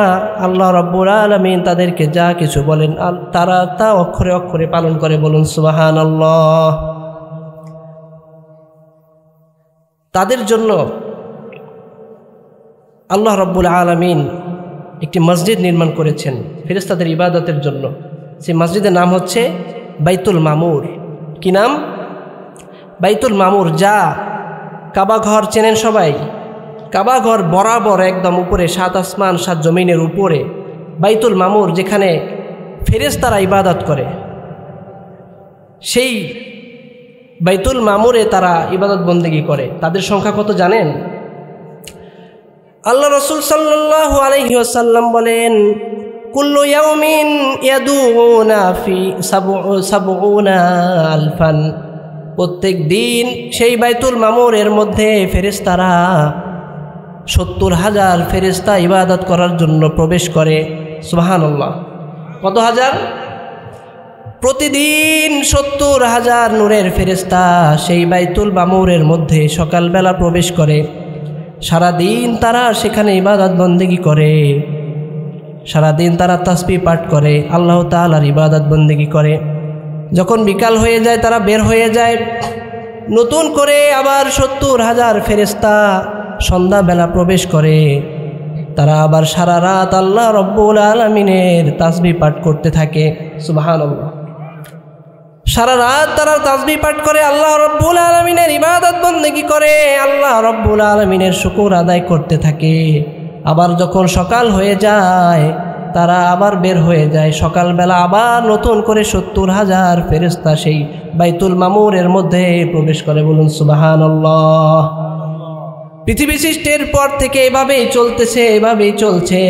আল্লাহ রাব্বুল আলামিন তাদেরকে যা কিছু বলেন তারা তা অক্ষরে অক্ষরে পালন করে। বলুন সুবহানাল্লাহ। তাদের জন্য আল্লাহ রাব্বুল আলামিন একটি মসজিদ নির্মাণ করেছেন ফেরেশতাদের ইবাদতের জন্য। সেই মসজিদের নাম হচ্ছে বাইতুল মামুর। কি নাম? বাইতুল মামুর। যা কাবা ঘর চেনেন সবাই? কাবা ঘর বরাবর একদম উপরে 7 আসমান 7 জমিনের উপরে বাইতুল মামুর, যেখানে ফেরেশতারা ইবাদত করে, সেই বাইতুল মামুরে তারা ইবাদত বন্দেগী করে। তাদের সংখ্যা কত জানেন? আল্লাহ রাসূল সাল্লাল্লাহু আলাইহি ওয়াসাল্লাম বলেন, কুল্লু ইয়াউমিন ইয়াদুনা ফি সাবউনা আলফান। প্রত্যেক দিন সেই বাইতুল মামুরের মধ্যে ফেরেশতারা 70,000 ফেরেশতা ইবাদত করার জন্য প্রবেশ করে। সুবহানাল্লাহ। কত হাজার? প্রতিদিন 70,000 নূরের ফেরেশতা সেই বাইতুল মামুরের মধ্যে সকালবেলা প্রবেশ করে। সারাদিন তারা সেখানে ইবাদত বন্দেগী করে, সারাদিন তারা তাসবিহ পাঠ করে, আল্লাহ তাআলার ইবাদত বন্দেগী করে। যখন বিকাল হয়ে যায় তারা বের হয়ে যায়, নতুন করে আবার 70,000 ফেরেশতা সন্ধ্যাবেলা প্রবেশ করে। তারা আবার সারা রাত আল্লাহ রাব্বুল আলামিনের তাসবিহ পাঠ করতে থাকে। সুবহানাল্লাহ। সারা রাত তারা তাসবিহ পাঠ করে, আল্লাহ রাব্বুল আলামিনের ইবাদত বন্দেগী করে, আল্লাহ রাব্বুল আলামিনের শুকর আদায় করতে থাকে। আবার যখন সকাল হয়ে যায় তারা আবার বের হয়ে যায়। সকালবেলা আবার নতুন করে 70,000 ফেরেশতা সেই বাইতুল মামুরের মধ্যে প্রবেশ করে। বলুন সুবহানাল্লাহ। পৃথিবী সৃষ্টির পর থেকে এভাবেই চলতেছে, এভাবেই চলছে।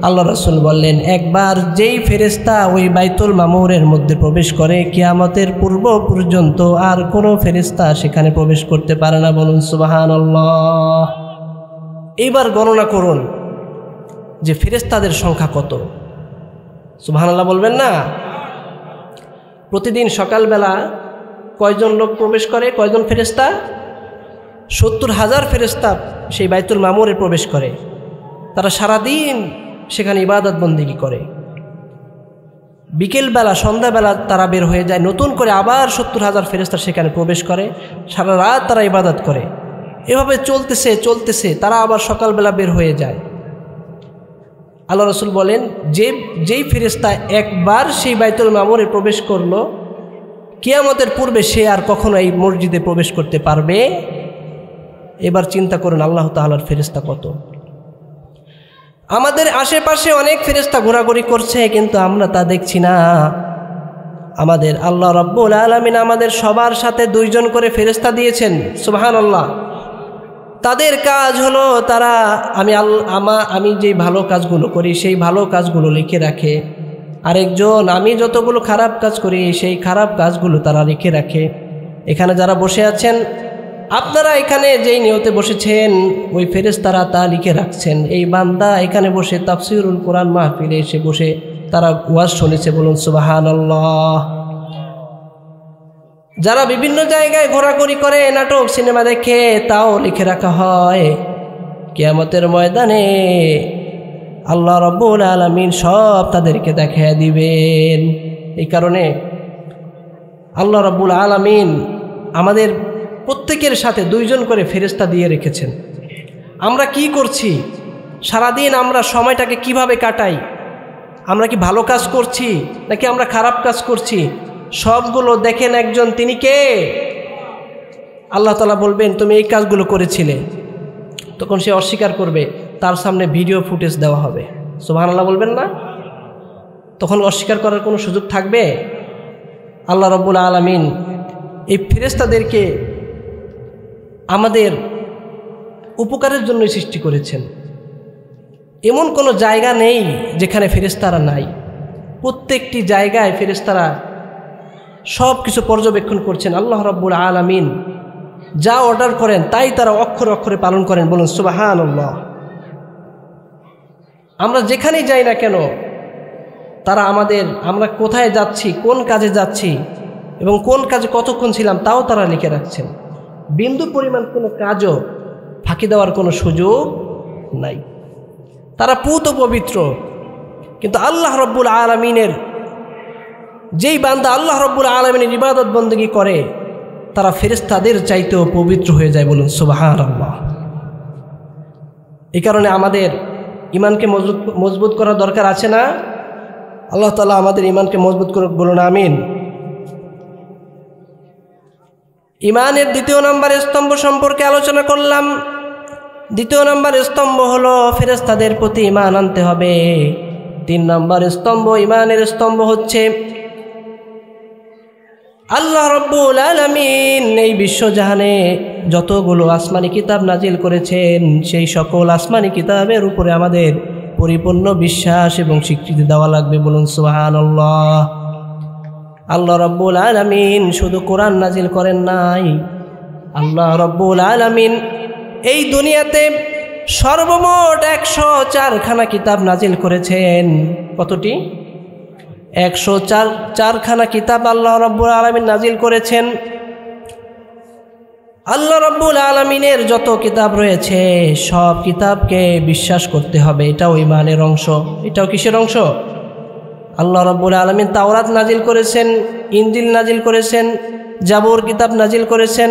আল্লাহ রাসূল বললেন, একবার যেই ফেরেশতা ওই বাইতুল মামুরের মধ্যে প্রবেশ করে, কিয়ামতের পূর্ব পর্যন্ত আর কোনো ফেরেশতা সেখানে প্রবেশ করতে পারে না। বলুন সুবহানাল্লাহ। এইবার গণনা করুন যে ফেরেশতাদের সংখ্যা কত। সুবহানাল্লাহ বলবেন না? প্রতিদিন সকালবেলা কয়জন লোক প্রবেশ করে? কয়জন ফেরেশতা? 70,000 ফেরেশতা সেই বাইতুল মামুরে প্রবেশ করে। তারা সারাদিন সেখানে ইবাদত বন্দেগী করে। বিকেলবেলা সন্ধ্যাবেলা তারা বের হয়ে যায়, নতুন করে আবার 70,000 ফেরেশতা সেখানে প্রবেশ করে। সারা রাত তারা ইবাদত করে। এভাবে চলতেছে চলতেছে, তারা আবার সকালবেলা বের হয়ে যায়। আল্লাহ রাসূল বলেন, যেই ফেরেশতা একবার সেই বাইতুল মামুরে প্রবেশ করলো, কিয়ামতের পূর্বে সে আর কখনো এই মসজিদে প্রবেশ করতে পারবে? এবার চিন্তা করুন আল্লাহ তাআলার ফেরেশতা কত। আমাদের আশেপাশে অনেক ফেরেশতা ঘোরাঘুরি করছে, কিন্তু আমরা তা দেখছি না। আমাদের আল্লাহ রাব্বুল আলামিন আমাদের সবার সাথে 2 জন করে ফেরেশতা দিয়েছেন। সুবহানাল্লাহ। তাদের কাজ হলো তারা আমি যে ভালো কাজগুলো করি সেই ভালো কাজগুলো লিখে রাখে। আরেকজন আমি যতগুলো খারাপ কাজ করি সেই খারাপ কাজগুলো তারা লিখে রাখে। এখানে যারা বসে আছেন, আপনারা এখানে যেই নিয়তে বসেছেন ওই ফেরেশতারা তা লিখে রাখছেন। এই বান্দা এখানে বসে তাফসীরুল কোরআন মাহফিলে এসে বসে তারা ওয়াজ শুনেছে। বলুন সুবহানাল্লাহ। যারা বিভিন্ন জায়গায় ঘোরাঘুরি করে, নাটক সিনেমা দেখে, তাও লিখে রাখা হয়। কিয়ামতের ময়দানে আল্লাহ রাব্বুল আলামিন সব তাদেরকে দেখায় দিবেন। এই কারণে আল্লাহ রাব্বুল আলামিন আমাদের প্রত্যেকের সাথে 2 জন করে ফেরেশতা দিয়ে রেখেছেন। আমরা কি করছি সারাদিন? আমরা সময়টাকে কিভাবে কাটাই? আমরা কি ভালো কাজ করছি নাকি আমরা খারাপ কাজ করছি? সবগুলো দেখেন একজন, তিনি কে? আল্লাহ তাআলা বলবেন, তুমি এই কাজগুলো করেছিলে। তখন সে অস্বীকার করবে, তার সামনে ভিডিও ফুটেজ দেওয়া হবে। সুবহানাল্লাহ বলবেন না? তখন অস্বীকার করার কোনো সুযোগ থাকবে? আল্লাহ রাব্বুল আলামিন এই ফেরেশতাদেরকে আমাদের উপকারের জন্য সৃষ্টি করেছেন। এমন কোনো জায়গা নেই যেখানে ফেরেশতারা নাই। প্রত্যেকটি জায়গায় ফেরেশতারা সব কিছু পর্যবেক্ষণ করছেন। আল্লাহ রাব্বুল আলামিন যা অর্ডার করেন তাই তারা অক্ষরে অক্ষরে পালন করেন। বলুন সুবহানাল্লাহ। আমরা যেখানেই যাই না কেন তারা আমরা কোথায় যাচ্ছি, কোন কাজে যাচ্ছি এবং কোন কাজে কতক্ষণ ছিলাম তাও তারা লিখে রাখছেন। বিন্দু পরিমাণ কোনো কাজও ফাঁকি দেওয়ার কোনো সুযোগ নাই। তারা পুত পবিত্র। কিন্তু আল্লাহ রাব্বুল আলামিনের যেই বান্দা আল্লাহ রাব্বুল আলামিনের ইবাদত বন্দেগী করে তারা ফেরেশতাদের চাইতেও পবিত্র হয়ে যায়। বলুন সুবহানাল্লাহ। এই কারণে আমাদের ঈমানকে মজবুত করার দরকার আছে না? আল্লাহ তাআলা আমাদের ঈমানকে মজবুত করুক। বলুন আমিন। ঈমানের দ্বিতীয় নম্বর স্তম্ভ সম্পর্কে আলোচনা করলাম। দ্বিতীয় নম্বর স্তম্ভ হলো ফেরেশতাদের প্রতি ঈমান আনতে হবে। 3 নম্বর স্তম্ভ, ঈমানের স্তম্ভ হচ্ছে আল্লাহ রাব্বুল আলামিন এই বিশ্বজাহানে যতগুলো আসমানি কিতাব নাজিল করেছেন সেই সকল আসমানি কিতাবের উপরে আমাদের পরিপূর্ণ বিশ্বাস এবং স্বীকৃতি দেওয়া লাগবে। বলুন সুবহানাল্লাহ। আল্লাহ রাব্বুল আলামিন শুধু কোরআন নাজিল করেন নাই, আল্লাহ রাব্বুল আলামিন এই দুনিয়াতে সর্বমোট 104খানা কিতাব নাজিল করেছেন। কতটি? 104খানা কিতাব আল্লাহ রাব্বুল আলামিন নাজিল করেছেন। আল্লাহ রাব্বুল আলামিনের যত কিতাব রয়েছে সব কিতাবকে বিশ্বাস করতে হবে। এটাও ঈমানের অংশ। এটাও কিসের অংশ? আল্লাহ রাব্বুল আলামিন তাওরাত নাজিল করেছেন, ইনজিল নাজিল করেছেন, জাবুর কিতাব নাজিল করেছেন।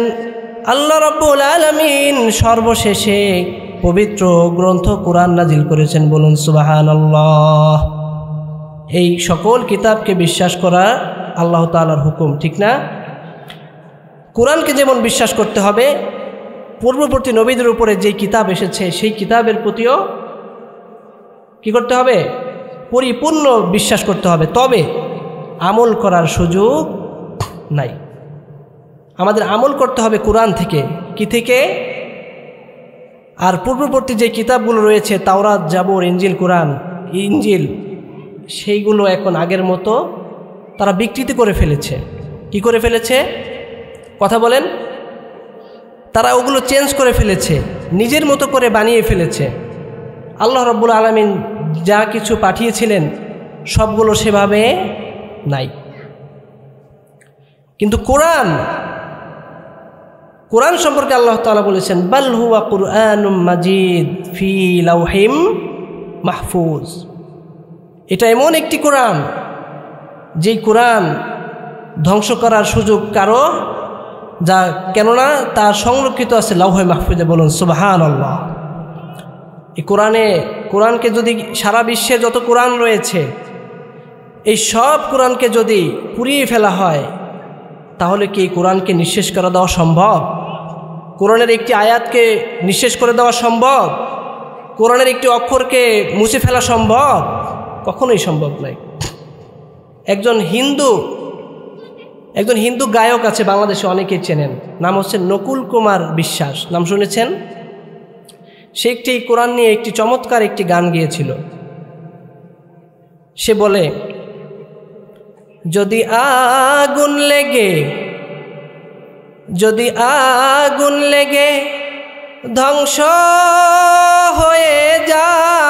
আল্লাহ রাব্বুল আলামিন সর্বশেষে পবিত্র গ্রন্থ কোরআন নাজিল করেছেন। বলুন সুবহানাল্লাহ। এই সকল কিতাবকে বিশ্বাস করা আল্লাহ তাআলার হুকুম, ঠিক না? কোরআনকে যেমন বিশ্বাস করতে হবে, পূর্ববর্তী নবীদের উপরে যেই কিতাব এসেছে সেই কিতাবের প্রতিও কি করতে হবে? পরিপূর্ণ বিশ্বাস করতে হবে। তবে আমল করার সুযোগ নাই। আমাদের আমল করতে হবে কোরআন থেকে। কি থেকে? আর পূর্ববর্তী যে কিতাবগুলো রয়েছে তাওরাত, জাবুর, ইনজিল, কোরআন, ইনজিল, সেইগুলো এখন আগের মতো তারা বিকৃতি করে ফেলেছে। কি করে ফেলেছে? কথা বলেন। তারা ওগুলো চেঞ্জ করে ফেলেছে, নিজের মতো করে বানিয়ে ফেলেছে। আল্লাহ রাব্বুল আলামিন যা কিছু পাঠিয়েছিলেন সবগুলো সেভাবে নাই। কিন্তু কোরআন সম্পর্কে আল্লাহ তাআলা বলেছেন বাল হুয়া কুরআনুম মাজিদ ফি লাওহিম মাহফুজ। এটা এমন একটি কোরআন যেই কোরআন ধ্বংস করার সুযোগ কারো যা, কেননা তা সংরক্ষিত আছে লাওহে মাহফুজে। বলুন সুবহানাল্লাহ। এই কোরআনকে যদি সারা বিশ্বে যত কোরআন রয়েছে এই সব কোরআনকে যদি পুড়িয়ে ফেলা হয় তাহলে কি কোরআনকে নিঃশেষ করে দেওয়া সম্ভব? কোরআনের একটি আয়াতকে নিঃশেষ করে দেওয়া সম্ভব? কোরআনের একটি অক্ষরকে মুছে ফেলা সম্ভব? কখনোই সম্ভব নয়। একজন হিন্দু গায়ক আছে বাংলাদেশে, অনেকেই চেনেন, নাম হচ্ছে নকুল কুমার বিশ্বাস। নাম শুনেছেন? সে একটি কোরআন নিয়ে একটি চমৎকার একটি গান গেয়েছিল। সে বলে, যদি আগুন লেগে ধ্বংস হয়ে যায়,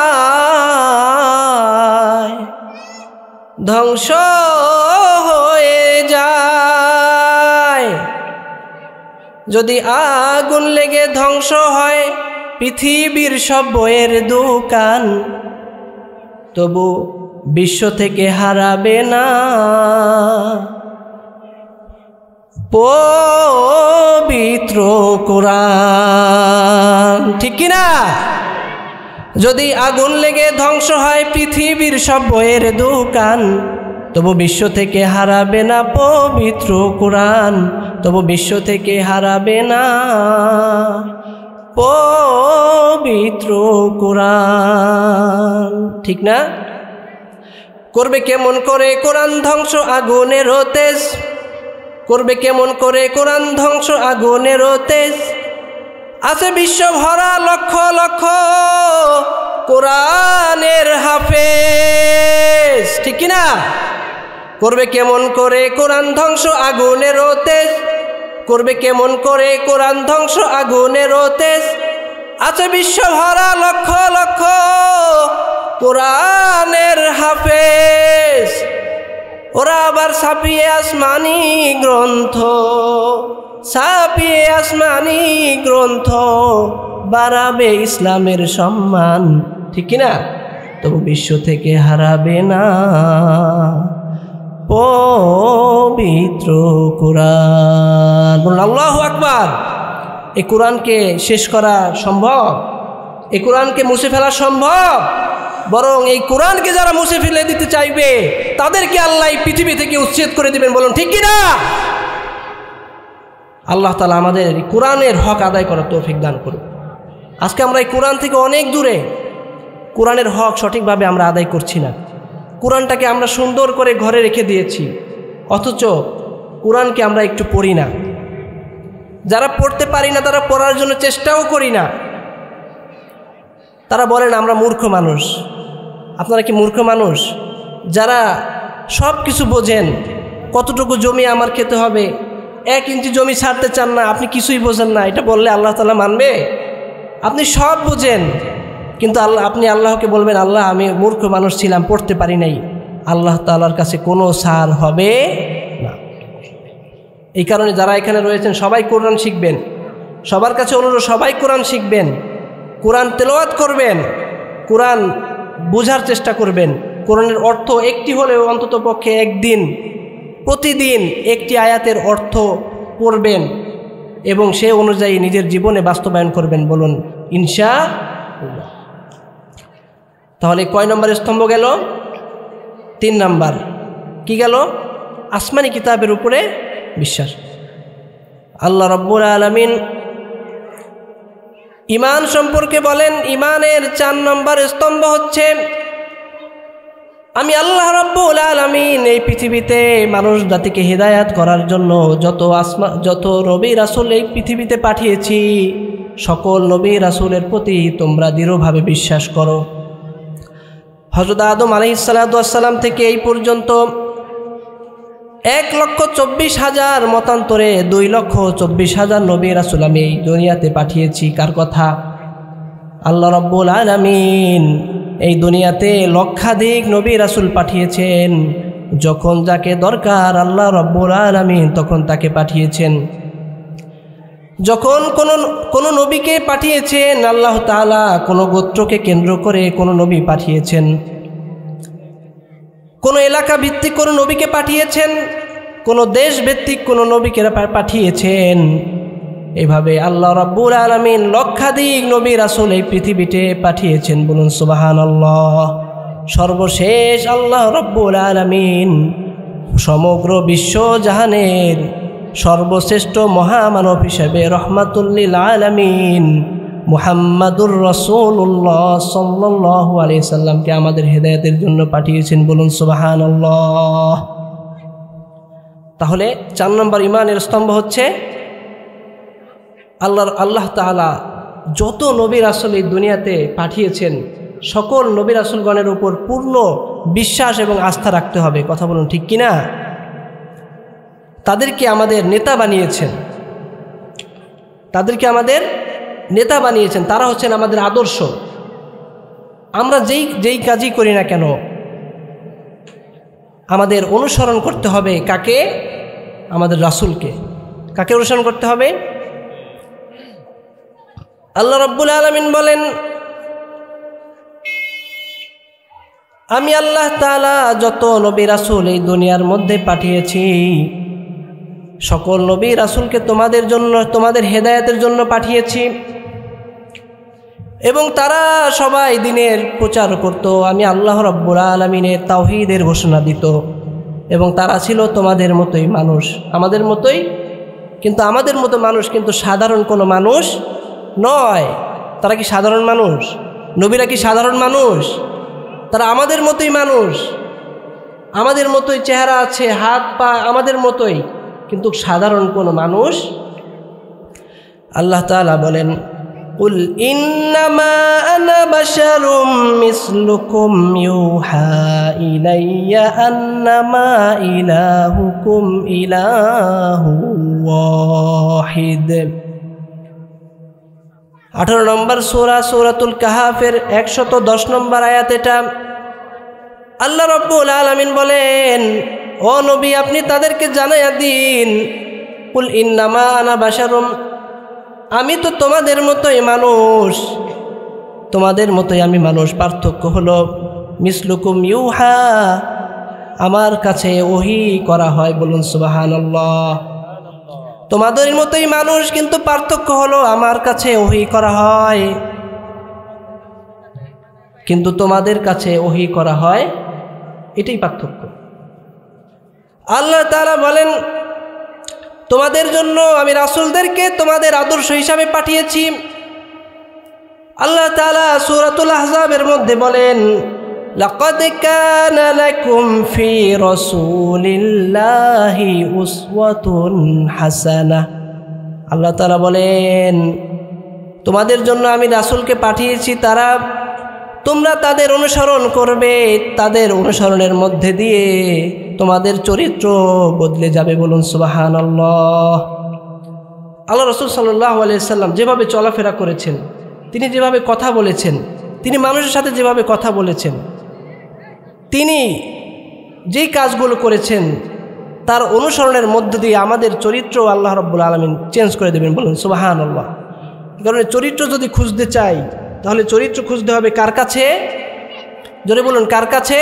যদি আগুন লেগে ধ্বংস হয় পৃথিবীর সব বইয়ের দোকান, তবু বিশ্ব থেকে হারাবে না পবিত্র কোরআন। ঠিক কিনা? যদি আগুন লেগে ধ্বংস হয় পৃথিবীর সব বইয়ের দোকান, তবু বিশ্ব থেকে হারাবে না পবিত্র কোরআন, তবু বিশ্ব থেকে হারাবে না পবিত্র কোরআন। ঠিক না? করবে কেমন করে কোরআন ধ্বংস আগুনের তেজ, করবে কেমন করে কোরআন ধ্বংস আগুনেরও তেজ, আছে বিশ্ব ভরা লক্ষ লক্ষ কোরআনের হাফেজ, ঠিক কিনা? করবে কেমন করে কোরআন ধ্বংস আগুনেরও তেজ, করবে কেমন করে কোরআন ধ্বংস আগুনেরও তেজ, আছে বিশ্ব ভরা লক্ষ লক্ষ কোরআনের হাফেজ। ওরা আবার ছাপিয়ে আসমানি গ্রন্থ, ছাপিয়ে আসমানি গ্রন্থ, বাড়াবে ইসলামের সম্মান, ঠিক কিনা? তবু বিশ্ব থেকে হারাবে না পবিত্র কোরআন। বলুন আল্লাহু আকবার। এই কোরআনকে শেষ করা সম্ভব? এই কোরআনকে মুছে ফেলা সম্ভব? বরং এই কোরআনকে যারা মুছে ফেলে দিতে চাইবে তাদেরকে আল্লাহ পৃথিবী থেকে উচ্ছেদ করে দিবেন। বলুন ঠিক কিনা? আল্লাহ তাআলা আমাদের এই কোরআনের হক আদায় করার তৌফিক দান করুন। আজকে আমরা এই কোরআন থেকে অনেক দূরে, কোরআনের হক সঠিকভাবে আমরা আদায় করছি না। কোরআনটাকে আমরা সুন্দর করে ঘরে রেখে দিয়েছি, অথচ কোরআনকে আমরা একটু পড়ি না। যারা পড়তে পারি না তারা পড়ার জন্য চেষ্টাও করি না। তারা বলেন আমরা মূর্খ মানুষ। আপনারা কি মূর্খ মানুষ? যারা সব কিছু বোঝেন, কতটুকু জমি আমার খেতে হবে, 1 ইঞ্চি জমি ছাড়তে চান না, আপনি কিছুই বোঝেন না, এটা বললে আল্লাহ তাআলা মানবে? আপনি সব বোঝেন, কিন্তু আপনি আল্লাহকে বলবেন আল্লাহ আমি মূর্খ মানুষ ছিলাম, পড়তে পারি নাই, আল্লাহ তাআলার কাছে কোনো ছাড় হবে না। এই কারণে যারা এখানে রয়েছেন সবাই কোরআন শিখবেন। সবার কাছে অনুরোধ, সবাই কোরআন শিখবেন, কোরআন তেলাওয়াত করবেন, কোরআন বোঝার চেষ্টা করবেন। কোরআনের অর্থ একটি হলেও অন্তত পক্ষে একদিন প্রতিদিন একটি আয়াতের অর্থ পড়বেন এবং সে অনুযায়ী নিজের জীবনে বাস্তবায়ন করবেন। বলুন ইনশাআল্লাহ। তাহলে কয় নম্বরের স্তম্ভ গেল? 3 নাম্বার। কি গেল? আসমানি কিতাবের উপরে বিশ্বাস। আল্লাহ রাব্বুল আলামিন ঈমান সম্পর্কে বলেন, ঈমানের 4 নম্বর স্তম্ভ হচ্ছে আমি আল্লাহ রাব্বুল আলামিন এই পৃথিবীতে মানুষ জাতিকে হিদায়াত করার জন্য যত নবী রাসূল এই পৃথিবীতে পাঠিয়েছি, সকল নবী রাসূলের প্রতি তোমরা দৃঢ়ভাবে বিশ্বাস করো। হযরত আদম আলাইহিস সালাতু ওয়াস সালাম থেকে এই পর্যন্ত 1,24,000 মতান্তরে 2,24,000 নবী রাসূল আমি এই দুনিয়াতে পাঠিয়েছি। কার কথা? আল্লাহ রাব্বুল আলামিন এই দুনিয়াতে লক্ষাধিক নবী রাসূল পাঠিয়েছেন। যখন যাকে দরকার আল্লাহ রাব্বুল আলামিন তখন তাকে পাঠিয়েছেন। যখন কোন নবীকে পাঠিয়েছেন আল্লাহ তাআলা, কোন গোত্রকে কেন্দ্র করে কোন নবী পাঠিয়েছেন, কোন এলাকা ভিত্তিক কোন নবীকে পাঠিয়েছেন, কোন দেশ ভিত্তিক কোন নবীকে পাঠিয়েছেন। এভাবে আল্লাহ রাব্বুল আলামিন লক্ষাধিক নবী রাসূল এই পৃথিবীতে পাঠিয়েছেন। বলুন সুবহানাল্লাহ। সর্বশেষ আল্লাহ রাব্বুল আলামিন সমগ্র বিশ্ব জাহানের সর্বশ্রেষ্ঠ মহামানব হিসেবে রহমাতুল লিল আলামিন মুহাম্মাদুর রাসূলুল্লাহ সাল্লাল্লাহু আলাইহি সাল্লামকে আমাদের হেদায়েতের জন্য পাঠিয়েছেন। বলুন সুবহানাল্লাহ। তাহলে 4 নম্বর ঈমানের স্তম্ভ হচ্ছে আল্লাহ তাআলা যত নবী রাসূল এই দুনিয়াতে পাঠিয়েছেন সকল নবী রাসূলগণের উপর পূর্ণ বিশ্বাস এবং আস্থা রাখতে হবে। কথা বলুন ঠিক কিনা? তাদেরকে আমাদের নেতা বানিয়েছেন, তাদেরকে আমাদের নেতা বানিয়েছেন, তারা হচ্ছেন আমাদের আদর্শ। আমরা যেই কাজই করি না কেন আমাদের অনুসরণ করতে হবে কাকে? আমাদের রাসূলকে। কাকে অনুসরণ করতে হবে? আল্লাহ রাব্বুল আলামিন বলেন আমি আল্লাহ তাআলা যত নবী রাসূল এই দুনিয়ার মধ্যে পাঠিয়েছি সকল নবী রাসূলকে তোমাদের জন্য, তোমাদের হেদায়েতের জন্য পাঠিয়েছি এবং তারা সবাই দ্বীনের প্রচার করত। আমি আল্লাহ রাব্বুল আলামিনের তাওহীদের ঘোষণা দিত এবং তারা ছিল তোমাদের মতোই মানুষ, আমাদের মতোই। কিন্তু আমাদের মতো মানুষ কিন্তু সাধারণ কোনো মানুষ নয়। তারা কি সাধারণ মানুষ? নবীরা কি সাধারণ মানুষ? তারা আমাদের মতোই মানুষ, আমাদের মতোই চেহারা আছে, হাত পা আমাদের মতোই, কিন্তু সাধারণ কোনো মানুষ। আল্লাহ তাআলা বলেন, কুল ইন্নামা আনা বাশারুম মিসলুকুম ইউহা ইলাইয়া আন্নামা ইলাহুকুম ইলাহু ওয়াহিদ। 18 নম্বর সূরা সূরাতুল কাহাফের 110 নম্বর আয়াত এটা। আল্লাহ রাব্বুল আলামিন বলেন, ও নবী আপনি তাদেরকে জানাইয়া দিন, কুল ইন্নামা আনা বাশারুম, আমি তো তোমাদের মতোই মানুষ, তোমাদের মতোই আমি মানুষ। পার্থক্য হলো মিসলুকুম ইউহা, আমার কাছে ওহী করা হয়। বলুন সুবহানাল্লাহ। তোমাদের মতোই মানুষ, কিন্তু পার্থক্য হলো আমার কাছে ওহী করা হয়, কিন্তু তোমাদের কাছে ওহী করা হয়, এটাই পার্থক্য। আল্লাহ তাআলা বলেন, তোমাদের জন্য আমি রাসূলদেরকে তোমাদের আদর্শ হিসাবে পাঠিয়েছি। আল্লাহ তাআলা সূরাতুল আহজাবের মধ্যে বলেন, লাকাদ কানা লাকুম ফি রাসূলিল্লাহি উসওয়াতুন হাসানাহ। আল্লাহ তাআলা বলেন, তোমাদের জন্য আমি রাসূলকে পাঠিয়েছি, তোমরা তাদের অনুসরণ করবে, তাদের অনুসরণের মধ্যে দিয়ে তোমাদের চরিত্র বদলে যাবে। বলুন সুবহানাল্লাহ। আল্লাহ রাসূল সাল্লাল্লাহু আলাইহি সাল্লাম যেভাবে চলাফেরা করেছেন, তিনি যেভাবে কথা বলেছেন, তিনি মানুষের সাথে যেভাবে কথা বলেছেন, তিনি যেই কাজগুলো করেছেন, তার অনুসরণের মধ্য দিয়ে আমাদের চরিত্র আল্লাহ রাব্বুল আলামিন চেঞ্জ করে দেবেন। বলুন সুবহানাল্লাহ। কারণ চরিত্র যদি খুঁজতে চাই, তাহলে চরিত্র খুঁজতে হবে কার কাছে? জোরে বলুন, কার কাছে?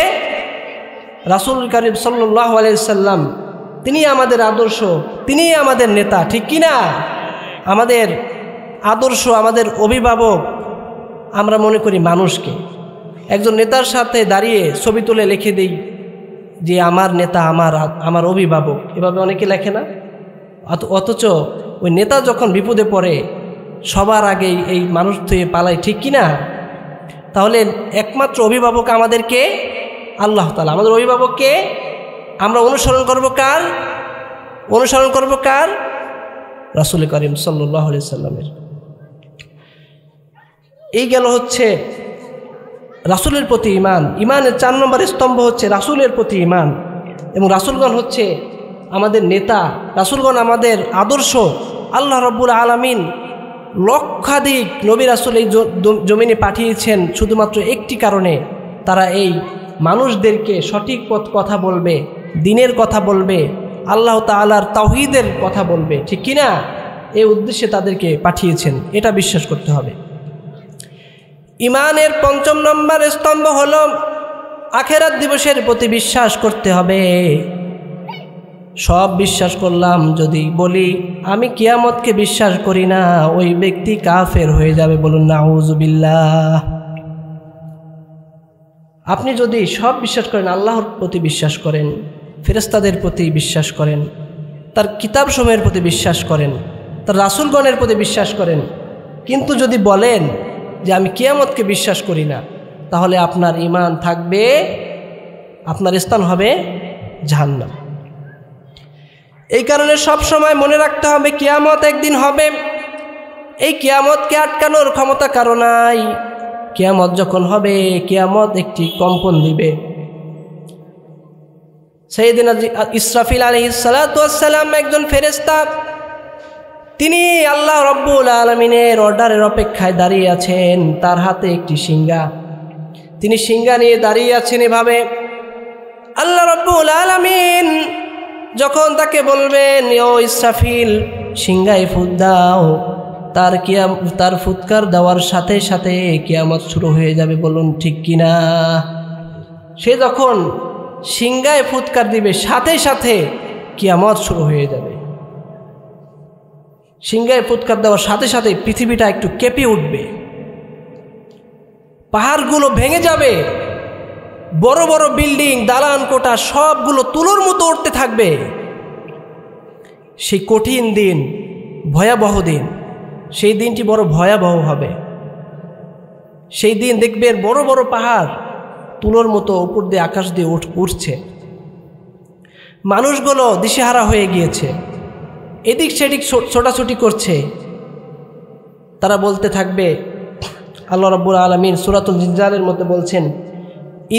রাসূল কারীম সাল্লাল্লাহু আলাইহি সাল্লাম, তিনি আমাদের আদর্শ, তিনি আমাদের নেতা, ঠিক কি না? আমাদের আদর্শ, আমাদের অভিভাবক। আমরা মনে করি মানুষকে একজন নেতার সাথে দাঁড়িয়ে ছবি তুলে লিখে দিই যে আমার নেতা, আমার অভিভাবক, এভাবে অনেকে লেখে না? অথচ ওই নেতা যখন বিপদে পড়ে সবার আগেই এই মানুষ থেকে পালায়, ঠিক কি না? তাহলে একমাত্র অভিভাবক আমাদেরকে আল্লাহ তাআলা। আমাদের অভিভাবককে আমরা অনুসরণ করব কার? অনুসরণ করব কার? রাসূল করিম সাল্লাল্লাহু আলাইহি সাল্লামের। এই গেল হচ্ছে রাসূলের প্রতি ঈমান। ঈমানের 4 নম্বর স্তম্ভ হচ্ছে রাসূলের প্রতি ঈমান, এবং রাসূলগণ হচ্ছে আমাদের নেতা, রাসূলগণ আমাদের আদর্শ। আল্লাহ রাব্বুল আলামিন লক্ষাধিক নবী রাসূল এই জমিনে পাঠিয়েছেন শুধুমাত্র একটি কারণে, তারা এই মানুষদেরকে সঠিক পথ কথা বলবে, দ্বীনের কথা বলবে, আল্লাহ তাআলার তাওহীদের কথা বলবে, ঠিক কি না? এই উদ্দেশ্যে তাদেরকে পাঠিয়েছেন, এটা বিশ্বাস করতে হবে। ঈমানের 5 নম্বর স্তম্ভ হলো আখিরাত দিবসের প্রতি বিশ্বাস করতে হবে। সব বিশ্বাস করলাম, যদি বলি আমি কিয়ামতকে বিশ্বাস করি না, ওই ব্যক্তি কাফের হয়ে যাবে। বলুন নাউযুবিল্লাহ। আপনি যদি সব বিশ্বাস করেন, আল্লাহর প্রতি বিশ্বাস করেন, ফেরেশতাদের প্রতি বিশ্বাস করেন, তার কিতাবসমূহের প্রতি বিশ্বাস করেন, তার রাসূলগণের প্রতি বিশ্বাস করেন, কিন্তু যদি বলেন যে আমি কিয়ামতকে বিশ্বাস করি না, তাহলে আপনার ঈমান থাকবে, আপনার স্থান হবে জাহান্নাম। এই কারণে সব সময় মনে রাখতে হবে কিয়ামত একদিন হবে। এই কিয়ামতকে আটকানোর ক্ষমতা কারো নাই। কিয়ামত যখন হবে, কিয়ামত একটি কম্পন দিবে। সাইয়েদনা ইসরাফিল আলাইহিস সালাতু ওয়াস সালাম একজন ফেরেশতা, তিনি আল্লাহ রাব্বুল আলামিনের অর্ডারের অপেক্ষায় দাঁড়িয়ে আছেন। তার হাতে একটি শিঙ্গা, তিনি শিঙ্গা নিয়ে দাঁড়িয়ে আছেন এভাবে। আল্লাহ রাব্বুল আলামিন যখন তাকে বলবেন, ও ইসরাফিল শিঙ্গায় ফুৎ দাও, তার ফুৎকার দেওয়ার সাথে সাথে কিয়ামত শুরু হয়ে যাবে। বলুন ঠিক কিনা? সে যখন শিঙ্গায় ফুৎকার দিবে, সাথে সাথে কিয়ামত শুরু হয়ে যাবে। শিঙ্গায় ফুৎকার দেওয়ার সাথে সাথে পৃথিবীটা একটু কেঁপে উঠবে, পাহাড়গুলো ভেঙে যাবে, বড় বড় বিল্ডিং, দালান কোঠা সবগুলো তুলোর মতো উঠতে থাকবে। সেই কঠিন দিন, ভয়াবহ দিন, সেই দিনটি বড় ভয়াবহ হবে। সেই দিন দেখবেন বড় বড় পাহাড় তুলোর মতো উপর দিয়ে আকাশ দিয়ে উঠছে। মানুষগুলো দিশেহারা হয়ে গিয়েছে, এদিক সেদিক ছোটাছুটি করছে, তারা বলতে থাকবে, আল্লাহ রাব্বুল আলামিন সূরাতুল জিলজালের মধ্যে বলছেন,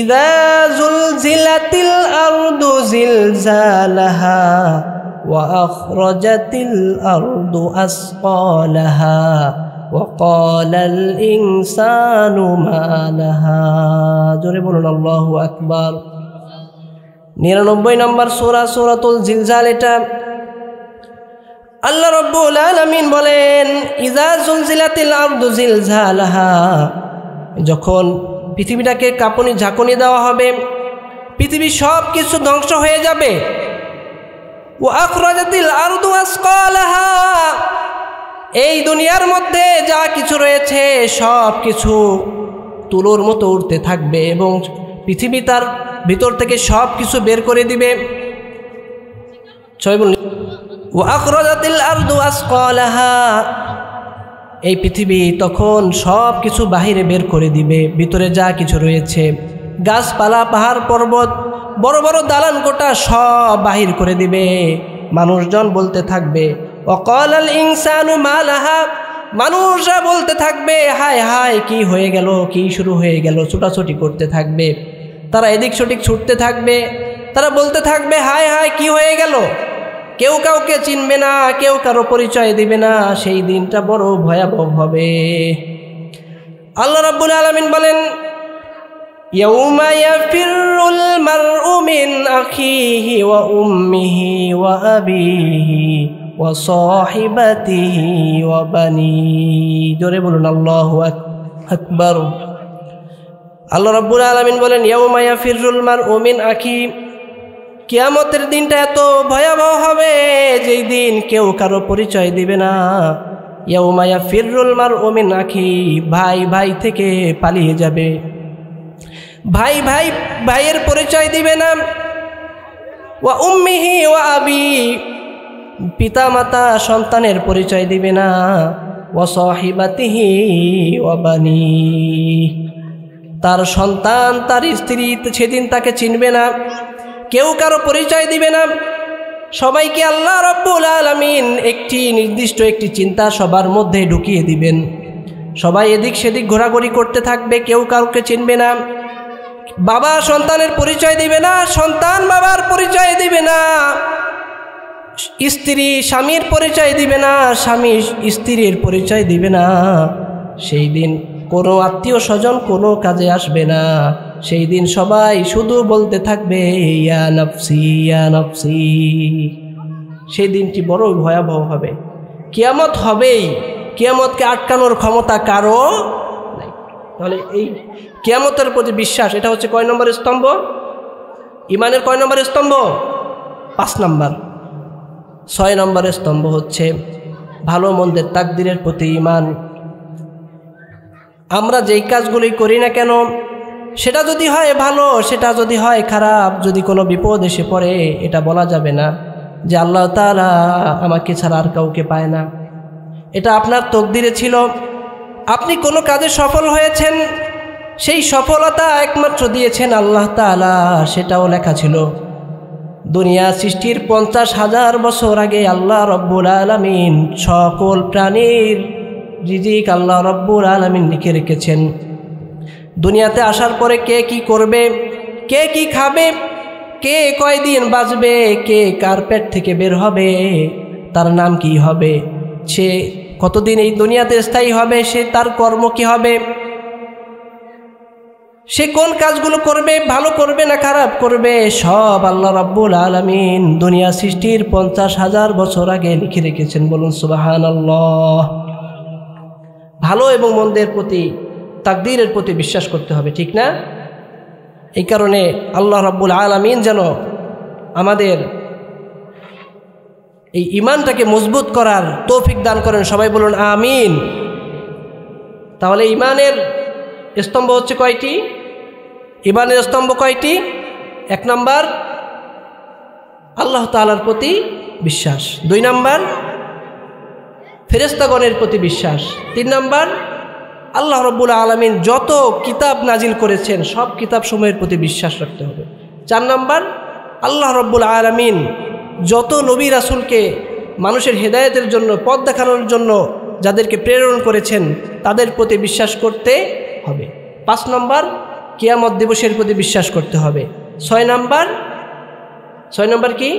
ইযা যুলজিলাতিল আরদু জিলজালাহা ওয়া আখরাজাতিল আরদু আসকালাহা ওয়া ক্বালাল ইনসানু মা লাহা। জোরে বলুন আল্লাহু আকবার। 99 নম্বর সূরা সূরাতুল জিলজাল। এটা আল্লাহ রাব্বুল আলামিন বলেন, ইযা যুলজিলাতিল আরদু জিলজালাহা, যখন পৃথিবীটাকে কাঁপুনি ঝাঁকুনি দেওয়া হবে, পৃথিবীর সব কিছু ধ্বংস হয়ে যাবে। ওয়া আখরাজাতিল আরদু আসকালাহা, এই দুনিয়ার মধ্যে যা কিছু রয়েছে সব কিছু তুলোর মতো উঠতে থাকবে এবং পৃথিবী তার ভিতর থেকে সব কিছু বের করে দিবে। সবাই বলুন, ওয়া আখরাজাতিল আরদু আসকালাহা, এই পৃথিবী তখন সব কিছু বাহিরে বের করে দিবে, ভিতরে যা কিছু রয়েছে, গাছপালা, পাহাড় পর্বত, বড় বড় দালান কোঠা সব বাহির করে দিবে। মানুষজন বলতে থাকবে, ওয়াকালাল ইনসানু মা লাহা, মানুষরা বলতে থাকবে, হায় হায় কি হয়ে গেল, কি শুরু হয়ে গেল, ছোটাছুটি করতে থাকবে। তারা এদিক সেদিক ছুটতে থাকবে, তারা বলতে থাকবে, হায় হায় কি হয়ে গেল। কেউ কাউকে চিনবে না, কেউ কারো পরিচয় দিবে না। সেই দিনটা বড় ভয়াবহ হবে। আল্লাহ রাব্বুল আলামিন বলেন, ইয়াউমা ইয়াফিরুল মারউ মিন আখিহি ওয়া উম্মিহি ওয়া আবিহি ওয়া সাহিবাতিহি ওয়া বানিহি। জোরে বলুন আল্লাহু আকবার। আল্লাহ রাব্বুল আলামিন বলেন, ইয়াউমা ইয়াফিরুল মারউ মিন আখিহি, কিয়ামতের দিনটা এত ভয়াবহ হবে যেই দিন কেউ কারো পরিচয় দিবে না। ইয়াউমা ইয়াফিরুল মারউ মিন আখিহি, ভাই ভাই থেকে পালিয়ে যাবে, ভাই ভাই ভাইয়ের পরিচয় দিবে না। ওয়া উম্মিহি ওয়া আবি, পিতা মাতা সন্তানের পরিচয় দিবে না। ওয়া সাহিবাতিহি ওয়া বানি, তার সন্তান তার স্ত্রী সেদিন তাকে চিনবে না, কেউ কারো পরিচয় দিবে না। সবাইকে আল্লাহ রাব্বুল আলামিন একটি নির্দিষ্ট একটি চিন্তা সবার মধ্যে ঢুকিয়ে দিবেন। সবাই এদিক সেদিক ঘোরাঘুরি করতে থাকবে, কেউ কাউকে চিনবে না। বাবা সন্তানের পরিচয় দিবে না, সন্তান বাবার পরিচয় দিবে না, স্ত্রী স্বামীর পরিচয় দিবে না, স্বামী স্ত্রীর পরিচয় দিবে না। সেই দিন কোনো আত্মীয় স্বজন কোনো কাজে আসবে না। সেই দিন সবাই শুধু বলতে থাকবে, ইয়া নফসি ইয়া নফসি। সেই দিনটি বড় ভয়াবহ হবে। কিয়ামত হবেই, কিয়ামতকে আটকানোর ক্ষমতা কারো নাই। তাহলে এই কিয়ামতের প্রতি বিশ্বাস, এটা হচ্ছে কয় নম্বর স্তম্ভ? ইমানের কয় নম্বর স্তম্ভ? 5 নম্বর। 6 নম্বরের স্তম্ভ হচ্ছে ভালো মন্দের তাকদিরের প্রতি ঈমান। আমরা যেই কাজগুলি করি না কেন, সেটা যদি হয় ভালো, সেটা যদি হয় খারাপ, যদি কোনো বিপদ এসে পড়ে, এটা বলা যাবে না যে আল্লাহ তাআলা আমাকে ছাড়া আর কাউকে পায় না। এটা আপনার তকদিরে ছিল। আপনি কোনো কাজে সফল হয়েছেন, সেই সফলতা একমাত্র দিয়েছেন আল্লাহ তাআলা, সেটাও লেখা ছিল। দুনিয়া সৃষ্টির 50,000 বছর আগে আল্লাহ রব্বুল আলামিন সকল প্রাণীর রিজিক আল্লাহ রব্বুল আলামিন লিখে রেখেছেন। দুনিয়াতে আসার পরে কে কি করবে, কে কি খাবে, কে কয়দিন বাঁচবে, কে কার পেট থেকে বের হবে, তার নাম কি হবে, সে কতদিন এই দুনিয়াতে স্থায়ী হবে, সে তার কর্ম কি হবে, সে কোন কাজগুলো করবে, ভালো করবে না খারাপ করবে, সব আল্লাহ রাব্বুল আলামিন দুনিয়া সৃষ্টির 50,000 বছর আগে লিখে রেখেছেন। বলুন সুবহানাল্লাহ। ভালো এবং মন্দের প্রতি, তাকদীরের প্রতি বিশ্বাস করতে হবে, ঠিক না? এই কারণে আল্লাহ রাব্বুল আলামিন যেন আমাদের এই ঈমানটাকে মজবুত করার তৌফিক দান করেন। সবাই বলুন আমিন। তাহলে ঈমানের স্তম্ভ হচ্ছে কয়টি? ঈমানের স্তম্ভ কয়টি? 1 নম্বর আল্লাহ তাআলার প্রতি বিশ্বাস, 2 নম্বর ফেরেশতাগণের প্রতি বিশ্বাস, 3 নম্বর আল্লাহ রাব্বুল আলামিন যত কিতাব নাজিল করেছেন সব কিতাব সমূহের প্রতি বিশ্বাস রাখতে হবে, 4 নম্বর আল্লাহ রাব্বুল আলামিন যত নবী রাসূলকে মানুষের হেদায়েতের জন্য, পথ দেখানোর জন্য যাদেরকে প্রেরণ করেছেন তাদের প্রতি বিশ্বাস করতে হবে। 5 নম্বর, কিয়ামত দিবসের প্রতি বিশ্বাস করতে হবে। 6 নম্বর কি?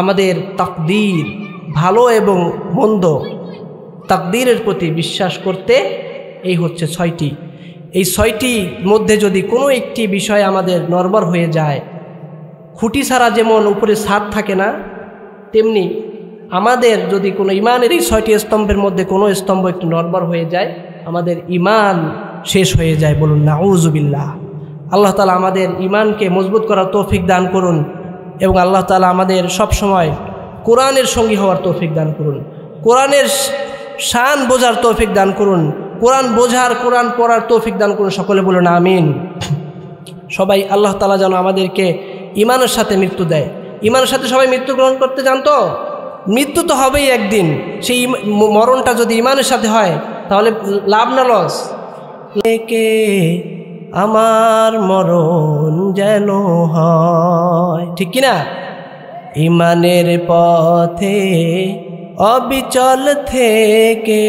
আমাদের তাকদীর, ভালো এবং মন্দ তাকদীরের প্রতি বিশ্বাস করতে, এই হচ্ছে 6টি। এই 6টি মধ্যে যদি কোনো একটি বিষয় আমাদের নড়বড় হয়ে যায়, খুঁটি ছাড়া যেমন উপরে ছাদ থাকে না, তেমনি আমাদের যদি কোনো ইমানের এই 6টি স্তম্ভের মধ্যে কোনো স্তম্ভ একটু নড়বড় হয়ে যায়, আমাদের ইমান শেষ হয়ে যায়। বলুন নাউযুবিল্লাহ। আল্লাহ তাআলা আমাদের ইমানকে মজবুত করার তৌফিক দান করুন এবং আল্লাহ তাআলা আমাদের সব সময় কোরআনের সঙ্গী হওয়ার তৌফিক দান করুন, কোরআনের শান বোঝার তৌফিক দান করুন, কোরআন বোঝার, কোরআন পড়ার তৌফিক দান করুন। সকলে বলুন আমিন। সবাই আল্লাহ তাআলা যেন আমাদেরকে ইমানের সাথে মৃত্যু দেয়। ইমানের সাথে সবাই মৃত্যুগ্রহণ করতে জানতো, মৃত্যু তো হবেই একদিন। সেই মরণটা যদি ইমানের সাথে হয় তাহলে লাভ না লস? লেকে আমার মরণ যেন হয়, ঠিক কিনা? ইমানের পথে অবিচল থেকে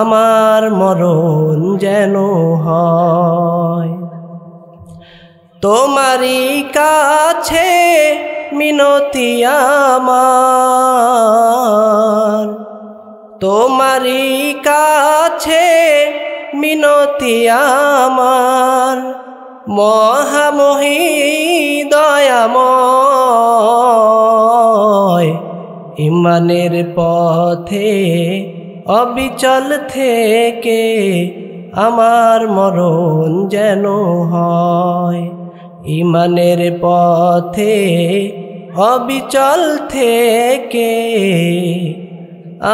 আমার মরণ যেন হয়। তোমারই কাছে মিনতি আমার, তোমারই কাছে মিনতি আমার, মহামহি দয়াময়। ইমানের পথে অবিচল থেকে আমার মরণ যেন হয়। ইমানের পথে অবিচল থেকে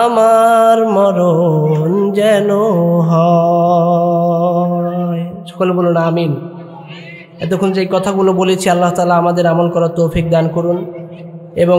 আমার মরণ যেন হয়। সকলে বলুন আমিন। এতক্ষণ যে কথাগুলো বলেছি আল্লাহ তাআলা আমাদের আমল করার তৌফিক দান করুন এবং